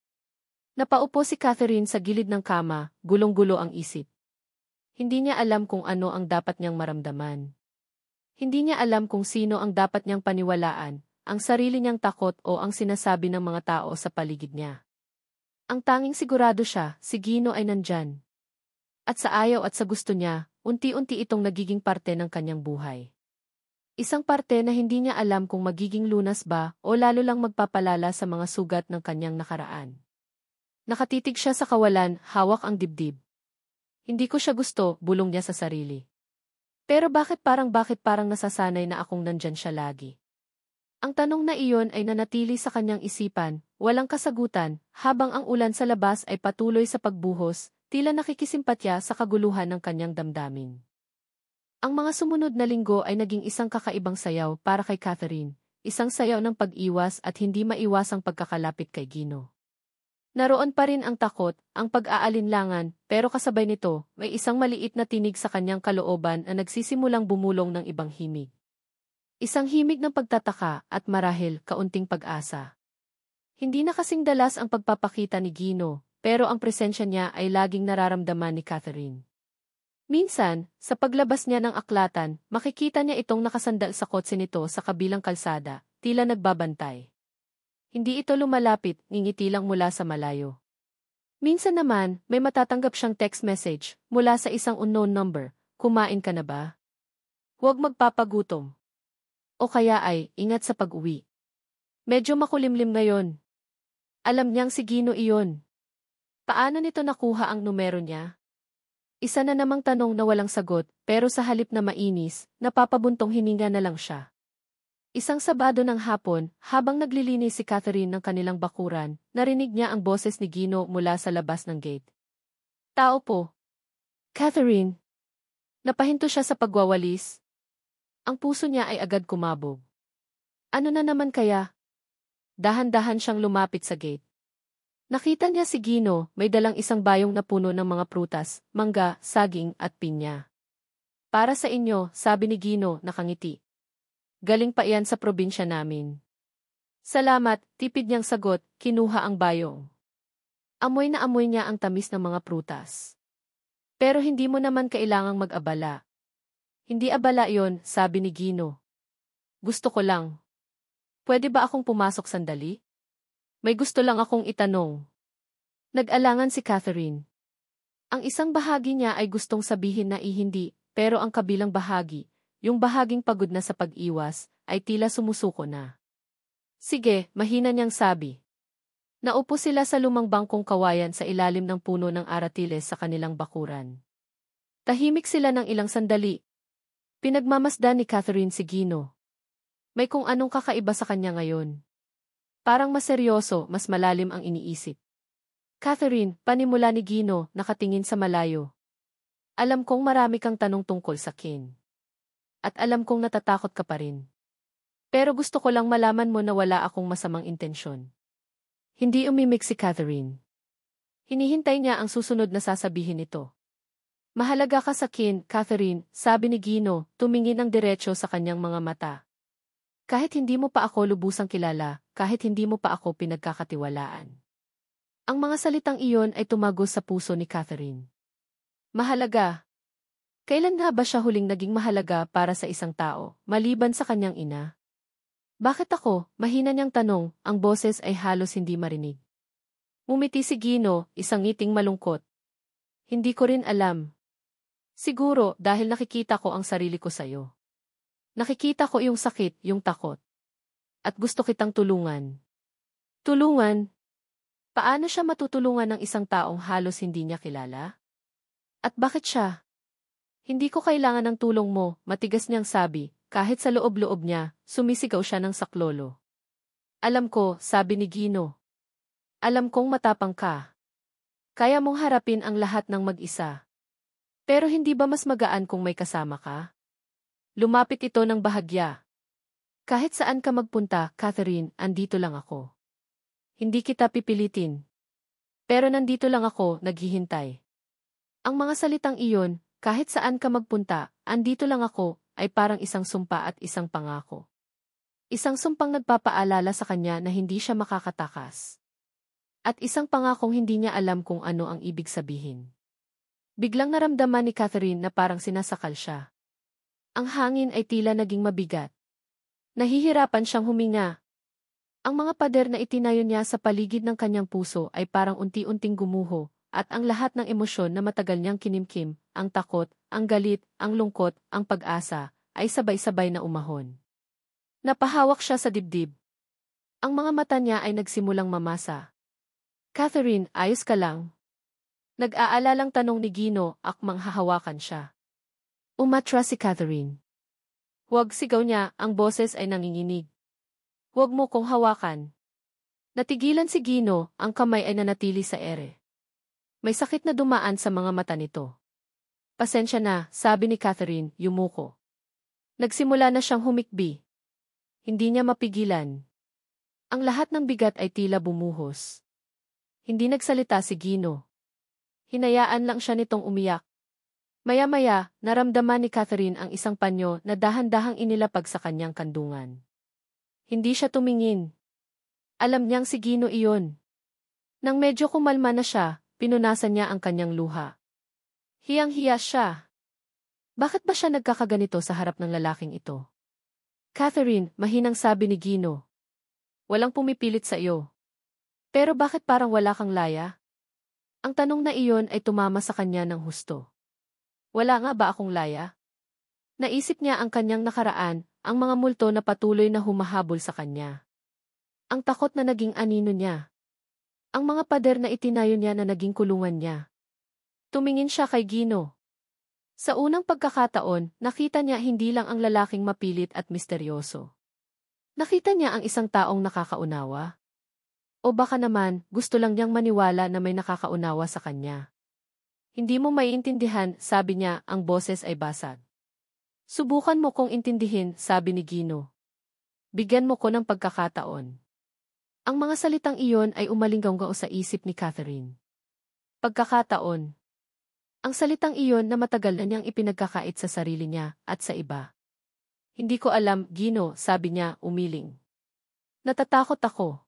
Napaupo si Catherine sa gilid ng kama, gulong-gulo ang isip. Hindi niya alam kung ano ang dapat niyang maramdaman. Hindi niya alam kung sino ang dapat niyang paniwalaan, ang sarili niyang takot o ang sinasabi ng mga tao sa paligid niya. Ang tanging sigurado siya, si Gino ay nandyan. At sa ayaw at sa gusto niya, unti-unti itong nagiging parte ng kanyang buhay. Isang parte na hindi niya alam kung magiging lunas ba o lalo lang magpapalala sa mga sugat ng kanyang nakaraan. Nakatitig siya sa kawalan, hawak ang dibdib. Hindi ko siya gusto, bulong niya sa sarili. Pero bakit parang nasasanay na akong nandyan siya lagi? Ang tanong na iyon ay nanatili sa kanyang isipan, walang kasagutan, habang ang ulan sa labas ay patuloy sa pagbuhos, tila nakikisimpatya sa kaguluhan ng kanyang damdamin. Ang mga sumunod na linggo ay naging isang kakaibang sayaw para kay Catherine, isang sayaw ng pag-iwas at hindi maiwasang pagkakalapit kay Gino. Naroon pa rin ang takot, ang pag-aalinlangan, pero kasabay nito, may isang maliit na tinig sa kanyang kalooban na nagsisimulang bumulong ng ibang himig. Isang himig ng pagtataka at marahil kaunting pag-asa. Hindi na kasing dalas ang pagpapakita ni Gino, pero ang presensya niya ay laging nararamdaman ni Catherine. Minsan, sa paglabas niya ng aklatan, makikita niya itong nakasandal sa kotse nito sa kabilang kalsada, tila nagbabantay. Hindi ito lumalapit, ngingiti lang mula sa malayo. Minsan naman, may matatanggap siyang text message mula sa isang unknown number, kumain ka na ba? Huwag magpapagutom. O kaya ay, ingat sa pag-uwi. Medyo makulimlim ngayon. Alam niyang si Gino iyon. Paano nito nakuha ang numero niya? Isa na namang tanong na walang sagot, pero sa halip na mainis, napapabuntong hininga na lang siya. Isang Sabado ng hapon, habang naglilinis si Catherine ng kanilang bakuran, narinig niya ang boses ni Gino mula sa labas ng gate. Tao po. Catherine. Napahinto siya sa pagwawalis. Ang puso niya ay agad kumabog. Ano na naman kaya? Dahan-dahan siyang lumapit sa gate. Nakita niya si Gino, may dalang isang bayong na puno ng mga prutas, mangga, saging at pinya. Para sa inyo, sabi ni Gino, nakangiti. Galing pa iyan sa probinsya namin. Salamat, tipid niyang sagot, kinuha ang bayong. Amoy na amoy niya ang tamis ng mga prutas. Pero hindi mo naman kailangang mag-abala. Hindi abala yon, sabi ni Gino. Gusto ko lang. Pwede ba akong pumasok sandali? May gusto lang akong itanong. Nag-alangan si Catherine. Ang isang bahagi niya ay gustong sabihin na hindi, pero ang kabilang bahagi, yung bahaging pagod na sa pag-iwas, ay tila sumusuko na. Sige, mahina niyang sabi. Naupo sila sa lumang bangkong kawayan sa ilalim ng puno ng aratiles sa kanilang bakuran. Tahimik sila ng ilang sandali. Pinagmamasdan ni Catherine si Gino. May kung anong kakaiba sa kanya ngayon. Parang mas seryoso, mas malalim ang iniisip. Catherine, panimula ni Gino, nakatingin sa malayo. Alam kong marami kang tanong tungkol sa Ken. At alam kong natatakot ka pa rin. Pero gusto ko lang malaman mo na wala akong masamang intensyon. Hindi umimik si Catherine. Hinihintay niya ang susunod na sasabihin nito. Mahalaga ka sa Ken, Catherine, sabi ni Gino, tumingin ng diretso sa kanyang mga mata. Kahit hindi mo pa ako lubusang kilala, kahit hindi mo pa ako pinagkakatiwalaan. Ang mga salitang iyon ay tumagos sa puso ni Catherine. Mahalaga. Kailan nga ba siya huling naging mahalaga para sa isang tao, maliban sa kanyang ina? Bakit ako? Mahina niyang tanong, ang boses ay halos hindi marinig. Ngumiti si Gino, isang ngiting malungkot. Hindi ko rin alam. Siguro, dahil nakikita ko ang sarili ko sa'yo. Nakikita ko yung sakit, yung takot. At gusto kitang tulungan. Tulungan? Paano siya matutulungan ng isang taong halos hindi niya kilala? At bakit siya? Hindi ko kailangan ng tulong mo, matigas niyang sabi, kahit sa loob-loob niya, sumisigaw siya ng saklolo. Alam ko, sabi ni Gino. Alam kong matapang ka. Kaya mong harapin ang lahat ng mag-isa. Pero hindi ba mas magaan kung may kasama ka? Lumapit ito ng bahagya. Kahit saan ka magpunta, Catherine, andito lang ako. Hindi kita pipilitin. Pero nandito lang ako, naghihintay. Ang mga salitang iyon, kahit saan ka magpunta, andito lang ako, ay parang isang sumpa at isang pangako. Isang sumpang nagpapaalala sa kanya na hindi siya makakatakas. At isang pangakong hindi niya alam kung ano ang ibig sabihin. Biglang naramdaman ni Catherine na parang sinasakal siya. Ang hangin ay tila naging mabigat. Nahihirapan siyang huminga. Ang mga pader na itinayo niya sa paligid ng kanyang puso ay parang unti-unting gumuho, at ang lahat ng emosyon na matagal niyang kinimkim, ang takot, ang galit, ang lungkot, ang pag-asa, ay sabay-sabay na umahon. Napahawak siya sa dibdib. Ang mga mata niya ay nagsimulang mamasa. Catherine, ayos ka lang? Nag-aalalang tanong ni Gino, akmang hahawakan siya. Umatras si Catherine. Huwag, sigaw niya, ang boses ay nanginginig. Huwag mo kong hawakan. Natigilan si Gino, ang kamay ay nanatili sa ere. May sakit na dumaan sa mga mata nito. Pasensya na, sabi ni Catherine, yumuko. Nagsimula na siyang humikbi. Hindi niya mapigilan. Ang lahat ng bigat ay tila bumuhos. Hindi nagsalita si Gino. Hinayaan lang siya nitong umiyak. Maya-maya, naramdaman ni Catherine ang isang panyo na dahan-dahang inilapag sa kanyang kandungan. Hindi siya tumingin. Alam niyang si Gino iyon. Nang medyo kumalma na siya, pinunasan niya ang kanyang luha. Hiyang-hiya siya. Bakit ba siya nagkakaganito sa harap ng lalaking ito? Catherine, mahinang sabi ni Gino. Walang pumipilit sa iyo. Pero bakit parang wala kang laya? Ang tanong na iyon ay tumama sa kanya ng husto. Wala nga ba akong laya? Naisip niya ang kanyang nakaraan, ang mga multo na patuloy na humahabol sa kanya. Ang takot na naging anino niya. Ang mga pader na itinayo niya na naging kulungan niya. Tumingin siya kay Gino. Sa unang pagkakataon, nakita niya hindi lang ang lalaking mapilit at misteryoso. Nakita niya ang isang taong nakakaunawa. O baka naman, gusto lang niyang maniwala na may nakakaunawa sa kanya. Hindi mo maiintindihan, sabi niya, ang boses ay basag. Subukan mo kong intindihin, sabi ni Gino. Bigyan mo ko ng pagkakataon. Ang mga salitang iyon ay umalinggaw sa isip ni Catherine. Pagkakataon. Ang salitang iyon na matagal na niyang ipinagkakait sa sarili niya at sa iba. Hindi ko alam, Gino, sabi niya, umiling. Natatakot ako.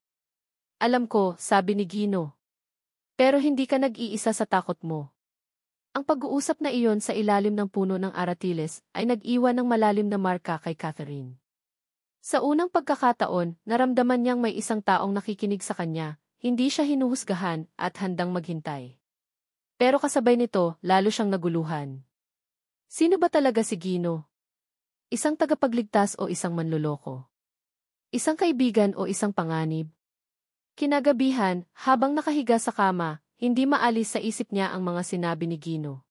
Alam ko, sabi ni Gino. Pero hindi ka nag-iisa sa takot mo. Ang pag-uusap na iyon sa ilalim ng puno ng aratiles ay nag-iwan ng malalim na marka kay Catherine. Sa unang pagkakataon, naramdaman niyang may isang taong nakikinig sa kanya, hindi siya hinuhusgahan at handang maghintay. Pero kasabay nito, lalo siyang naguluhan. Sino ba talaga si Gino? Isang tagapagligtas o isang manloloko? Isang kaibigan o isang panganib? Kinagabihan, habang nakahiga sa kama, hindi maalis sa isip niya ang mga sinabi ni Gino.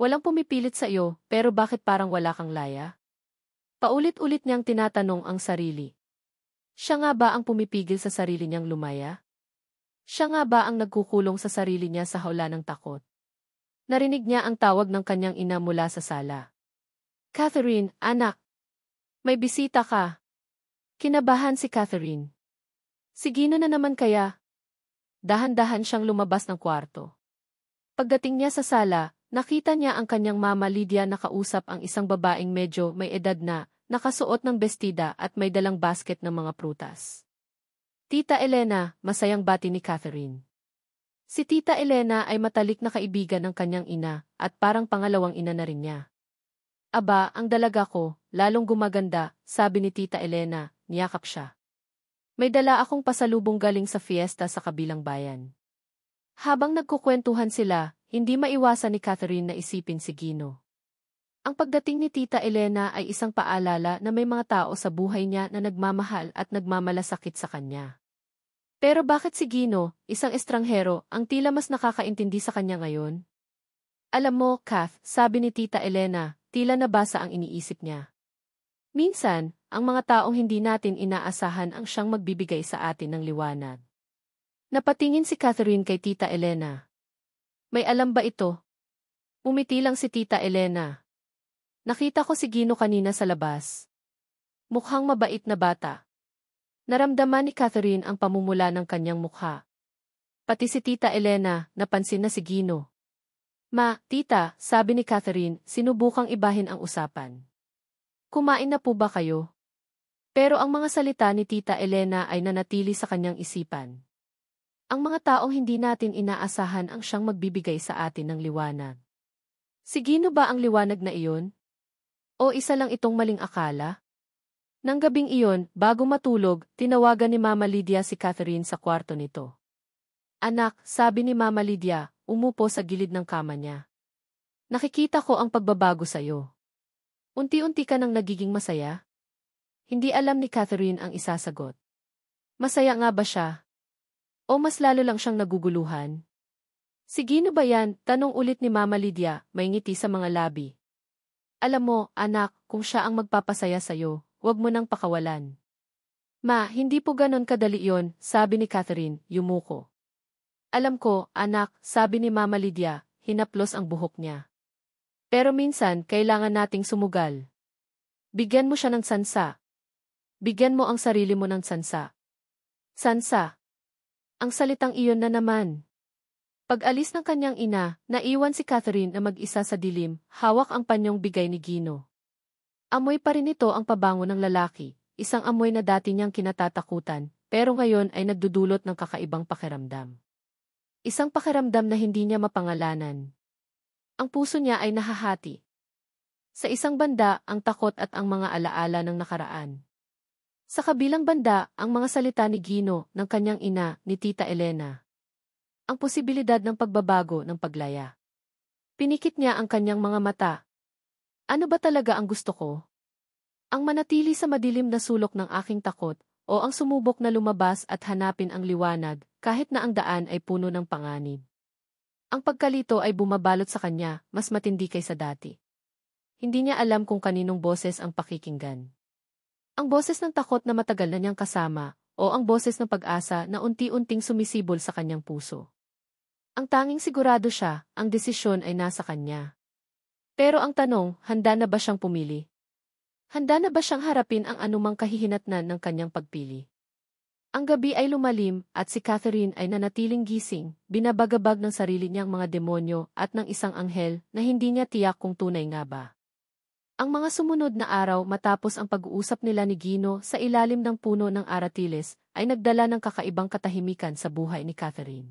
Walang pumipilit sa iyo, pero bakit parang wala kang laya? Paulit-ulit niyang tinatanong ang sarili. Siya nga ba ang pumipigil sa sarili niyang lumaya? Siya nga ba ang nagkukulong sa sarili niya sa hawla ng takot? Narinig niya ang tawag ng kanyang ina mula sa sala. Catherine, anak. May bisita ka. Kinabahan si Catherine. Si Gino na naman kaya? Dahan-dahan siyang lumabas ng kwarto. Pagdating niya sa sala, nakita niya ang kanyang mama Lydia na kausap ang isang babaeng medyo may edad na, nakasuot ng bestida at may dalang basket ng mga prutas. Tita Elena, masayang bati ni Catherine. Si Tita Elena ay matalik na kaibigan ng kanyang ina at parang pangalawang ina na rin niya. Aba, ang dalaga ko, lalong gumaganda, sabi ni Tita Elena, niyakap siya. May dala akong pasalubong galing sa fiesta sa kabilang bayan. Habang nagkukwentuhan sila, hindi maiwasan ni Catherine na isipin si Gino. Ang pagdating ni Tita Elena ay isang paalala na may mga tao sa buhay niya na nagmamahal at nagmamalasakit sa kanya. Pero bakit si Gino, isang estranghero, ang tila mas nakakaintindi sa kanya ngayon? Alam mo, Kath, sabi ni Tita Elena, tila nabasa ang iniisip niya. Minsan, ang mga taong hindi natin inaasahan ang siyang magbibigay sa atin ng liwanag. Napatingin si Catherine kay Tita Elena. May alam ba ito? Umiti lang si Tita Elena. Nakita ko si Gino kanina sa labas. Mukhang mabait na bata. Naramdaman ni Catherine ang pamumula ng kanyang mukha. Pati si Tita Elena, napansin na si Gino. Ma, tita, sabi ni Catherine, sinubukang ibahin ang usapan. Kumain na po ba kayo? Pero ang mga salita ni Tita Elena ay nanatili sa kanyang isipan. Ang mga taong hindi natin inaasahan ang siyang magbibigay sa atin ng liwanag. Si Gino ba ang liwanag na iyon? O isa lang itong maling akala? Nang gabing iyon, bago matulog, tinawagan ni Mama Lydia si Catherine sa kwarto nito. Anak, sabi ni Mama Lydia, umupo sa gilid ng kama niya. Nakikita ko ang pagbabago sa'yo. Unti-unti ka nang nagiging masaya? Hindi alam ni Catherine ang isasagot. Masaya nga ba siya? O mas lalo lang siyang naguguluhan? Si Gino ba yan? Tanong ulit ni Mama Lydia, may ngiti sa mga labi. Alam mo, anak, kung siya ang magpapasaya sa'yo, huwag mo nang pakawalan. Ma, hindi po ganon kadali yon, sabi ni Catherine, yumuko. Alam ko, anak, sabi ni Mama Lydia, hinaplos ang buhok niya. Pero minsan, kailangan nating sumugal. Bigyan mo siya ng sansa. Bigyan mo ang sarili mo ng sansa. Sansa. Ang salitang iyon na naman. Pag-alis ng kanyang ina, naiwan si Catherine na mag-isa sa dilim, hawak ang panyong bigay ni Gino. Amoy pa rin ito ang pabango ng lalaki, isang amoy na dati niyang kinatatakutan, pero ngayon ay nagdudulot ng kakaibang pakiramdam. Isang pakiramdam na hindi niya mapangalanan. Ang puso niya ay nahahati. Sa isang banda, ang takot at ang mga alaala ng nakaraan. Sa kabilang banda, ang mga salita ni Gino, ng kanyang ina, ni Tita Elena. Ang posibilidad ng pagbabago ng paglaya. Pinikit niya ang kanyang mga mata. Ano ba talaga ang gusto ko? Ang manatili sa madilim na sulok ng aking takot, o ang sumubok na lumabas at hanapin ang liwanag, kahit na ang daan ay puno ng panganib. Ang pagkalito ay bumabalot sa kanya, mas matindi kaysa dati. Hindi niya alam kung kaninong boses ang pakikinggan. Ang boses ng takot na matagal na niyang kasama, o ang boses ng pag-asa na unti-unting sumisibol sa kanyang puso. Ang tanging sigurado siya, ang desisyon ay nasa kanya. Pero ang tanong, handa na ba siyang pumili? Handa na ba siyang harapin ang anumang kahihinatnan ng kanyang pagpili? Ang gabi ay lumalim at si Catherine ay nanatiling gising, binabagabag ng sarili niyang mga demonyo at ng isang anghel na hindi niya tiyak kung tunay nga ba. Ang mga sumunod na araw matapos ang pag-uusap nila ni Gino sa ilalim ng puno ng aratiles ay nagdala ng kakaibang katahimikan sa buhay ni Catherine.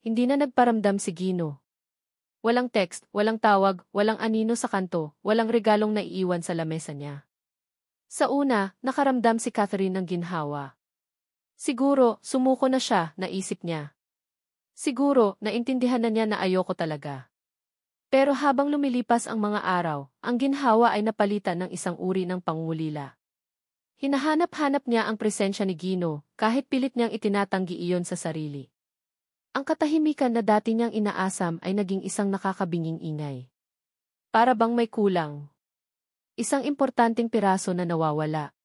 Hindi na nagparamdam si Gino. Walang text, walang tawag, walang anino sa kanto, walang regalong naiiwan sa lamesa niya. Sa una, nakaramdam si Catherine ng ginhawa. Siguro, sumuko na siya, naisip niya. Siguro, naintindihan na niya na ayoko talaga. Pero habang lumilipas ang mga araw, ang ginhawa ay napalitan ng isang uri ng pangungulila. Hinahanap-hanap niya ang presensya ni Gino, kahit pilit niyang itinatanggi iyon sa sarili. Ang katahimikan na dati niyang inaasam ay naging isang nakakabinging ingay. Para bang may kulang. Isang importanteng piraso na nawawala.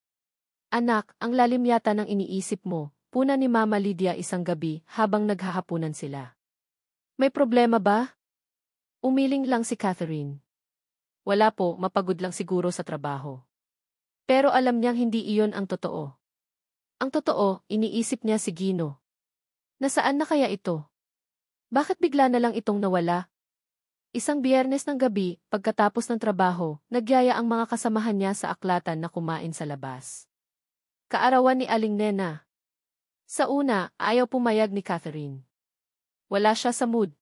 Anak, ang lalim yata ng iniisip mo, puna ni Mama Lydia isang gabi habang naghahapunan sila. May problema ba? Umiling lang si Catherine. Wala po, mapagod lang siguro sa trabaho. Pero alam niyang hindi iyon ang totoo. Ang totoo, iniisip niya si Gino. Nasaan na kaya ito? Bakit bigla na lang itong nawala? Isang Biyernes ng gabi, pagkatapos ng trabaho, nagyaya ang mga kasamahan niya sa aklatan na kumain sa labas. Kaarawan ni Aling Nena. Sa una, ayaw pumayag ni Catherine. Wala siya sa mood.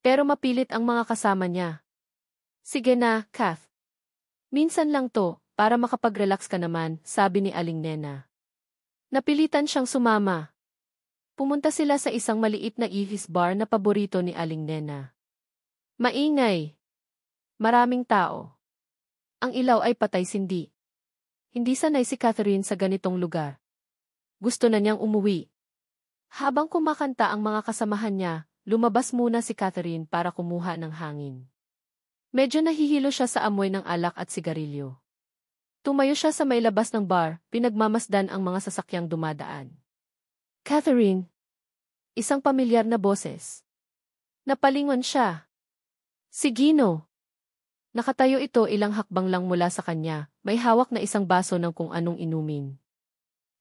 Pero mapilit ang mga kasama niya. Sige na, Kath. Minsan lang to, para makapag-relax ka naman, sabi ni Aling Nena. Napilitan siyang sumama. Pumunta sila sa isang maliit na ihis bar na paborito ni Aling Nena. Maingay. Maraming tao. Ang ilaw ay patay-sindi. Hindi sanay si Catherine sa ganitong lugar. Gusto na niyang umuwi. Habang kumakanta ang mga kasamahan niya, lumabas muna si Catherine para kumuha ng hangin. Medyo nahihilo siya sa amoy ng alak at sigarilyo. Tumayo siya sa may labas ng bar, pinagmamasdan ang mga sasakyang dumadaan. Catherine. Isang pamilyar na boses. Napalingon siya. Si Gino. Nakatayo ito ilang hakbang lang mula sa kanya, may hawak na isang baso ng kung anong inumin.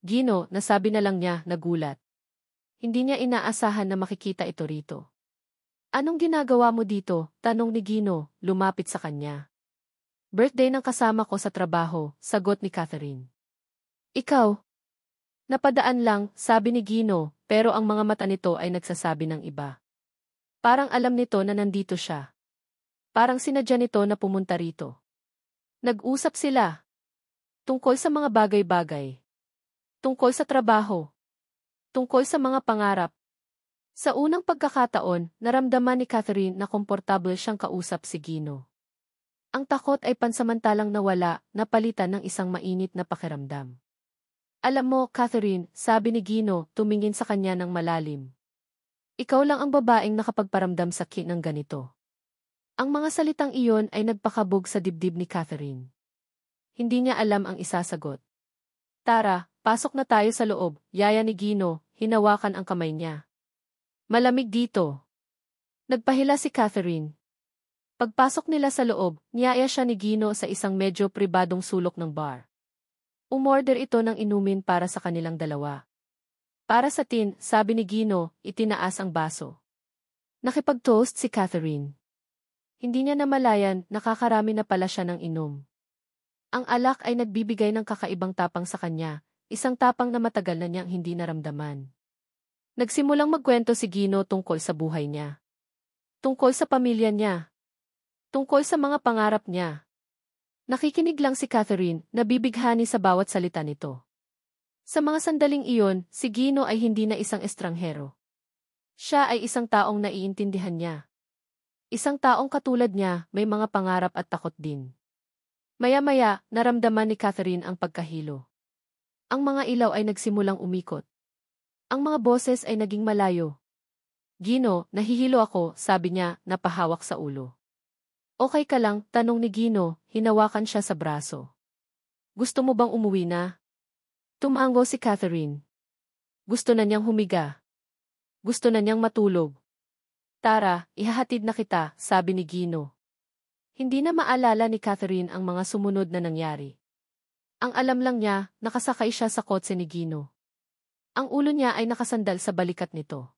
Gino, nasabi na lang niya, nagulat. Hindi niya inaasahan na makikita ito rito. Anong ginagawa mo dito? Tanong ni Gino, lumapit sa kanya. Birthday ng kasama ko sa trabaho, sagot ni Catherine. Ikaw? Napadaan lang, sabi ni Gino, pero ang mga mata nito ay nagsasabi ng iba. Parang alam nito na nandito siya. Parang sinadya nito na pumunta rito. Nag-usap sila. Tungkol sa mga bagay-bagay. Tungkol sa trabaho. Tungkol sa mga pangarap. Sa unang pagkakataon, naramdaman ni Catherine na komportable siyang kausap si Gino. Ang takot ay pansamantalang nawala, napalitan ng isang mainit na pakiramdam. Alam mo, Catherine, sabi ni Gino, tumingin sa kanya ng malalim. Ikaw lang ang babaeng nakapagparamdam sa ng ganito. Ang mga salitang iyon ay nagpakabog sa dibdib ni Catherine. Hindi niya alam ang isasagot. Tara, pasok na tayo sa loob, yaya ni Gino, hinawakan ang kamay niya. Malamig dito. Nagpahila si Catherine. Pagpasok nila sa loob, niyaya siya ni Gino sa isang medyo pribadong sulok ng bar. Umorder ito ng inumin para sa kanilang dalawa. Para sa tin, sabi ni Gino, itinaas ang baso. Nakipag-toast si Catherine. Hindi niya namalayan, nakakarami na pala siya ng inom. Ang alak ay nagbibigay ng kakaibang tapang sa kanya, isang tapang na matagal na niyang hindi naramdaman. Nagsimulang magkwento si Gino tungkol sa buhay niya. Tungkol sa pamilya niya. Tungkol sa mga pangarap niya. Nakikinig lang si Catherine, nabibighani sa bawat salita nito. Sa mga sandaling iyon, si Gino ay hindi na isang estranghero. Siya ay isang taong naiintindihan niya. Isang taong katulad niya, may mga pangarap at takot din. Maya-maya, naramdaman ni Catherine ang pagkahilo. Ang mga ilaw ay nagsimulang umikot. Ang mga boses ay naging malayo. Gino, nahihilo ako, sabi niya, napahawak sa ulo. Okay ka lang, tanong ni Gino, hinawakan siya sa braso. Gusto mo bang umuwi na? Tumango si Catherine. Gusto na niyang humiga. Gusto na niyang matulog. Tara, ihahatid na kita, sabi ni Gino. Hindi na maalala ni Catherine ang mga sumunod na nangyari. Ang alam lang niya, nakasakay siya sa kotse ni Gino. Ang ulo niya ay nakasandal sa balikat nito.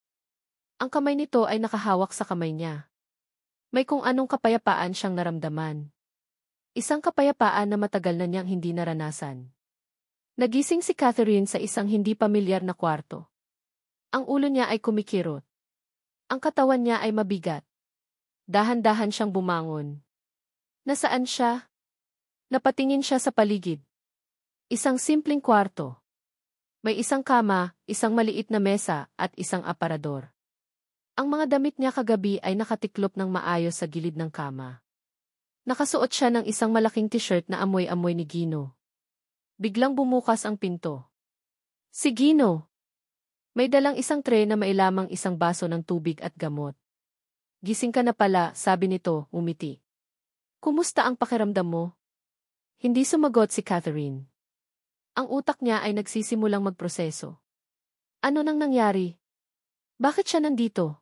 Ang kamay nito ay nakahawak sa kamay niya. May kung anong kapayapaan siyang naramdaman. Isang kapayapaan na matagal na niyang hindi naranasan. Nagising si Catherine sa isang hindi pamilyar na kwarto. Ang ulo niya ay kumikirot. Ang katawan niya ay mabigat. Dahan-dahan siyang bumangon. Nasaan siya? Napatingin siya sa paligid. Isang simpleng kwarto. May isang kama, isang maliit na mesa, at isang aparador. Ang mga damit niya kagabi ay nakatiklop ng maayos sa gilid ng kama. Nakasuot siya ng isang malaking t-shirt na amoy-amoy ni Gino. Biglang bumukas ang pinto. Si Gino! May dalang isang tray na may lamang isang baso ng tubig at gamot. Gising ka na pala, sabi nito, umiti. Kumusta ang pakiramdam mo? Hindi sumagot si Catherine. Ang utak niya ay nagsisimulang magproseso. Ano nang nangyari? Bakit siya nandito?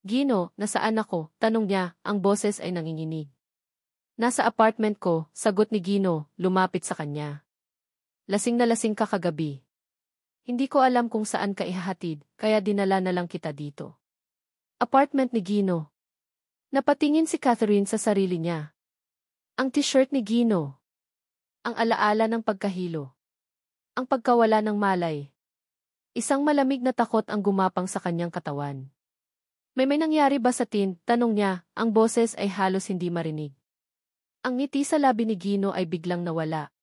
Gino, nasaan ako? Tanong niya, ang boses ay nanginginig. Nasa apartment ko, sagot ni Gino, lumapit sa kanya. Lasing na lasing ka kagabi. Hindi ko alam kung saan ka ihahatid, kaya dinala na lang kita dito. Apartment ni Gino. Napatingin si Catherine sa sarili niya. Ang t-shirt ni Gino. Ang alaala ng pagkahilo. Ang pagkawala ng malay. Isang malamig na takot ang gumapang sa kanyang katawan. May nangyari ba sa tin? Tanong niya, ang boses ay halos hindi marinig. Ang ngiti sa labi ni Gino ay biglang nawala.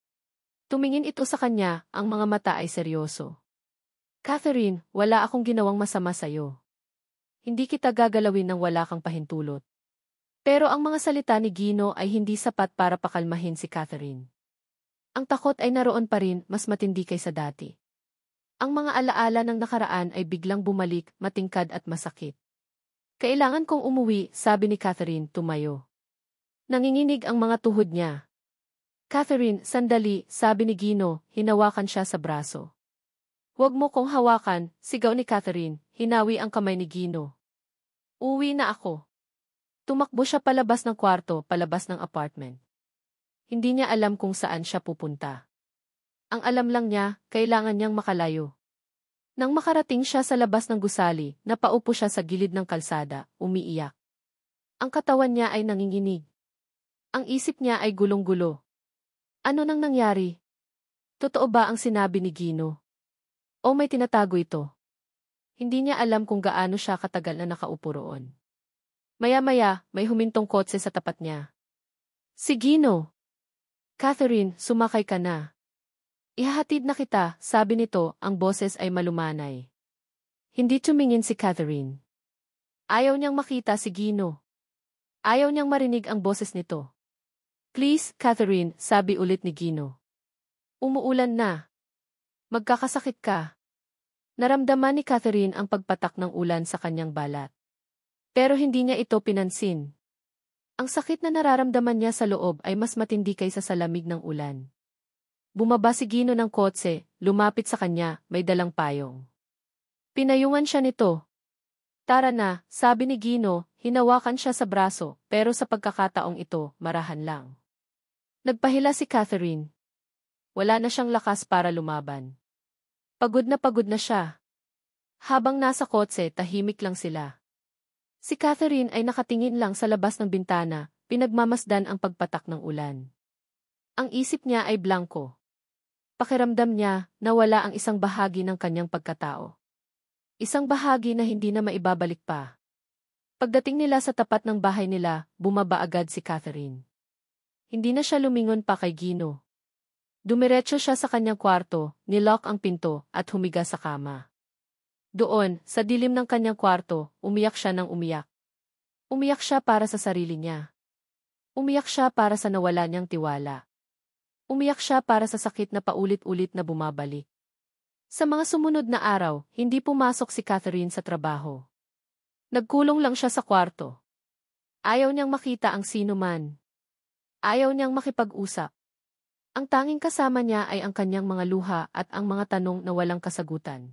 Tumingin ito sa kanya, ang mga mata ay seryoso. Catherine, wala akong ginawang masama sa'yo. Hindi kita gagalawin nang wala kang pahintulot. Pero ang mga salita ni Gino ay hindi sapat para pakalmahin si Catherine. Ang takot ay naroon pa rin, mas matindi kaysa dati. Ang mga alaala ng nakaraan ay biglang bumalik, matingkad at masakit. Kailangan kong umuwi, sabi ni Catherine, tumayo. Nanginginig ang mga tuhod niya. Catherine, sandali, sabi ni Gino, hinawakan siya sa braso. Huwag mo kong hawakan, sigaw ni Catherine, hinawi ang kamay ni Gino. Uwi na ako. Tumakbo siya palabas ng kwarto, palabas ng apartment. Hindi niya alam kung saan siya pupunta. Ang alam lang niya, kailangan niyang makalayo. Nang makarating siya sa labas ng gusali, napaupo siya sa gilid ng kalsada, umiiyak. Ang katawan niya ay nanginginig. Ang isip niya ay gulong-gulo. Ano nang nangyari? Totoo ba ang sinabi ni Gino? O may tinatago ito? Hindi niya alam kung gaano siya katagal na nakaupo roon. Maya-maya, may humintong kotse sa tapat niya. Si Gino! Catherine, sumakay ka na. Ihahatid na kita, sabi nito, ang boses ay malumanay. Hindi tumingin si Catherine. Ayaw niyang makita si Gino. Ayaw niyang marinig ang boses nito. Please, Catherine, sabi ulit ni Gino. Umuulan na. Magkakasakit ka. Naramdaman ni Catherine ang pagpatak ng ulan sa kanyang balat. Pero hindi niya ito pinansin. Ang sakit na nararamdaman niya sa loob ay mas matindi kaysa sa lamig ng ulan. Bumaba si Gino ng kotse, lumapit sa kanya, may dalang payong. Pinayungan siya nito. Tara na, sabi ni Gino, hinawakan siya sa braso, pero sa pagkakataong ito, marahan lang. Nagpahila si Catherine. Wala na siyang lakas para lumaban. Pagod na siya. Habang nasa kotse, tahimik lang sila. Si Catherine ay nakatingin lang sa labas ng bintana, pinagmamasdan ang pagpatak ng ulan. Ang isip niya ay blanko. Pakiramdam niya na wala ang isang bahagi ng kanyang pagkatao. Isang bahagi na hindi na maibabalik pa. Pagdating nila sa tapat ng bahay nila, bumaba agad si Catherine. Hindi na siya lumingon pa kay Gino. Dumiretso siya sa kanyang kwarto, nilock ang pinto, at humiga sa kama. Doon, sa dilim ng kanyang kwarto, umiyak siya ng umiyak. Umiyak siya para sa sarili niya. Umiyak siya para sa nawala niyang tiwala. Umiyak siya para sa sakit na paulit-ulit na bumabalik. Sa mga sumunod na araw, hindi pumasok si Catherine sa trabaho. Nagkulong lang siya sa kwarto. Ayaw niyang makita ang sino man. Ayaw niyang makipag-usap. Ang tanging kasama niya ay ang kanyang mga luha at ang mga tanong na walang kasagutan.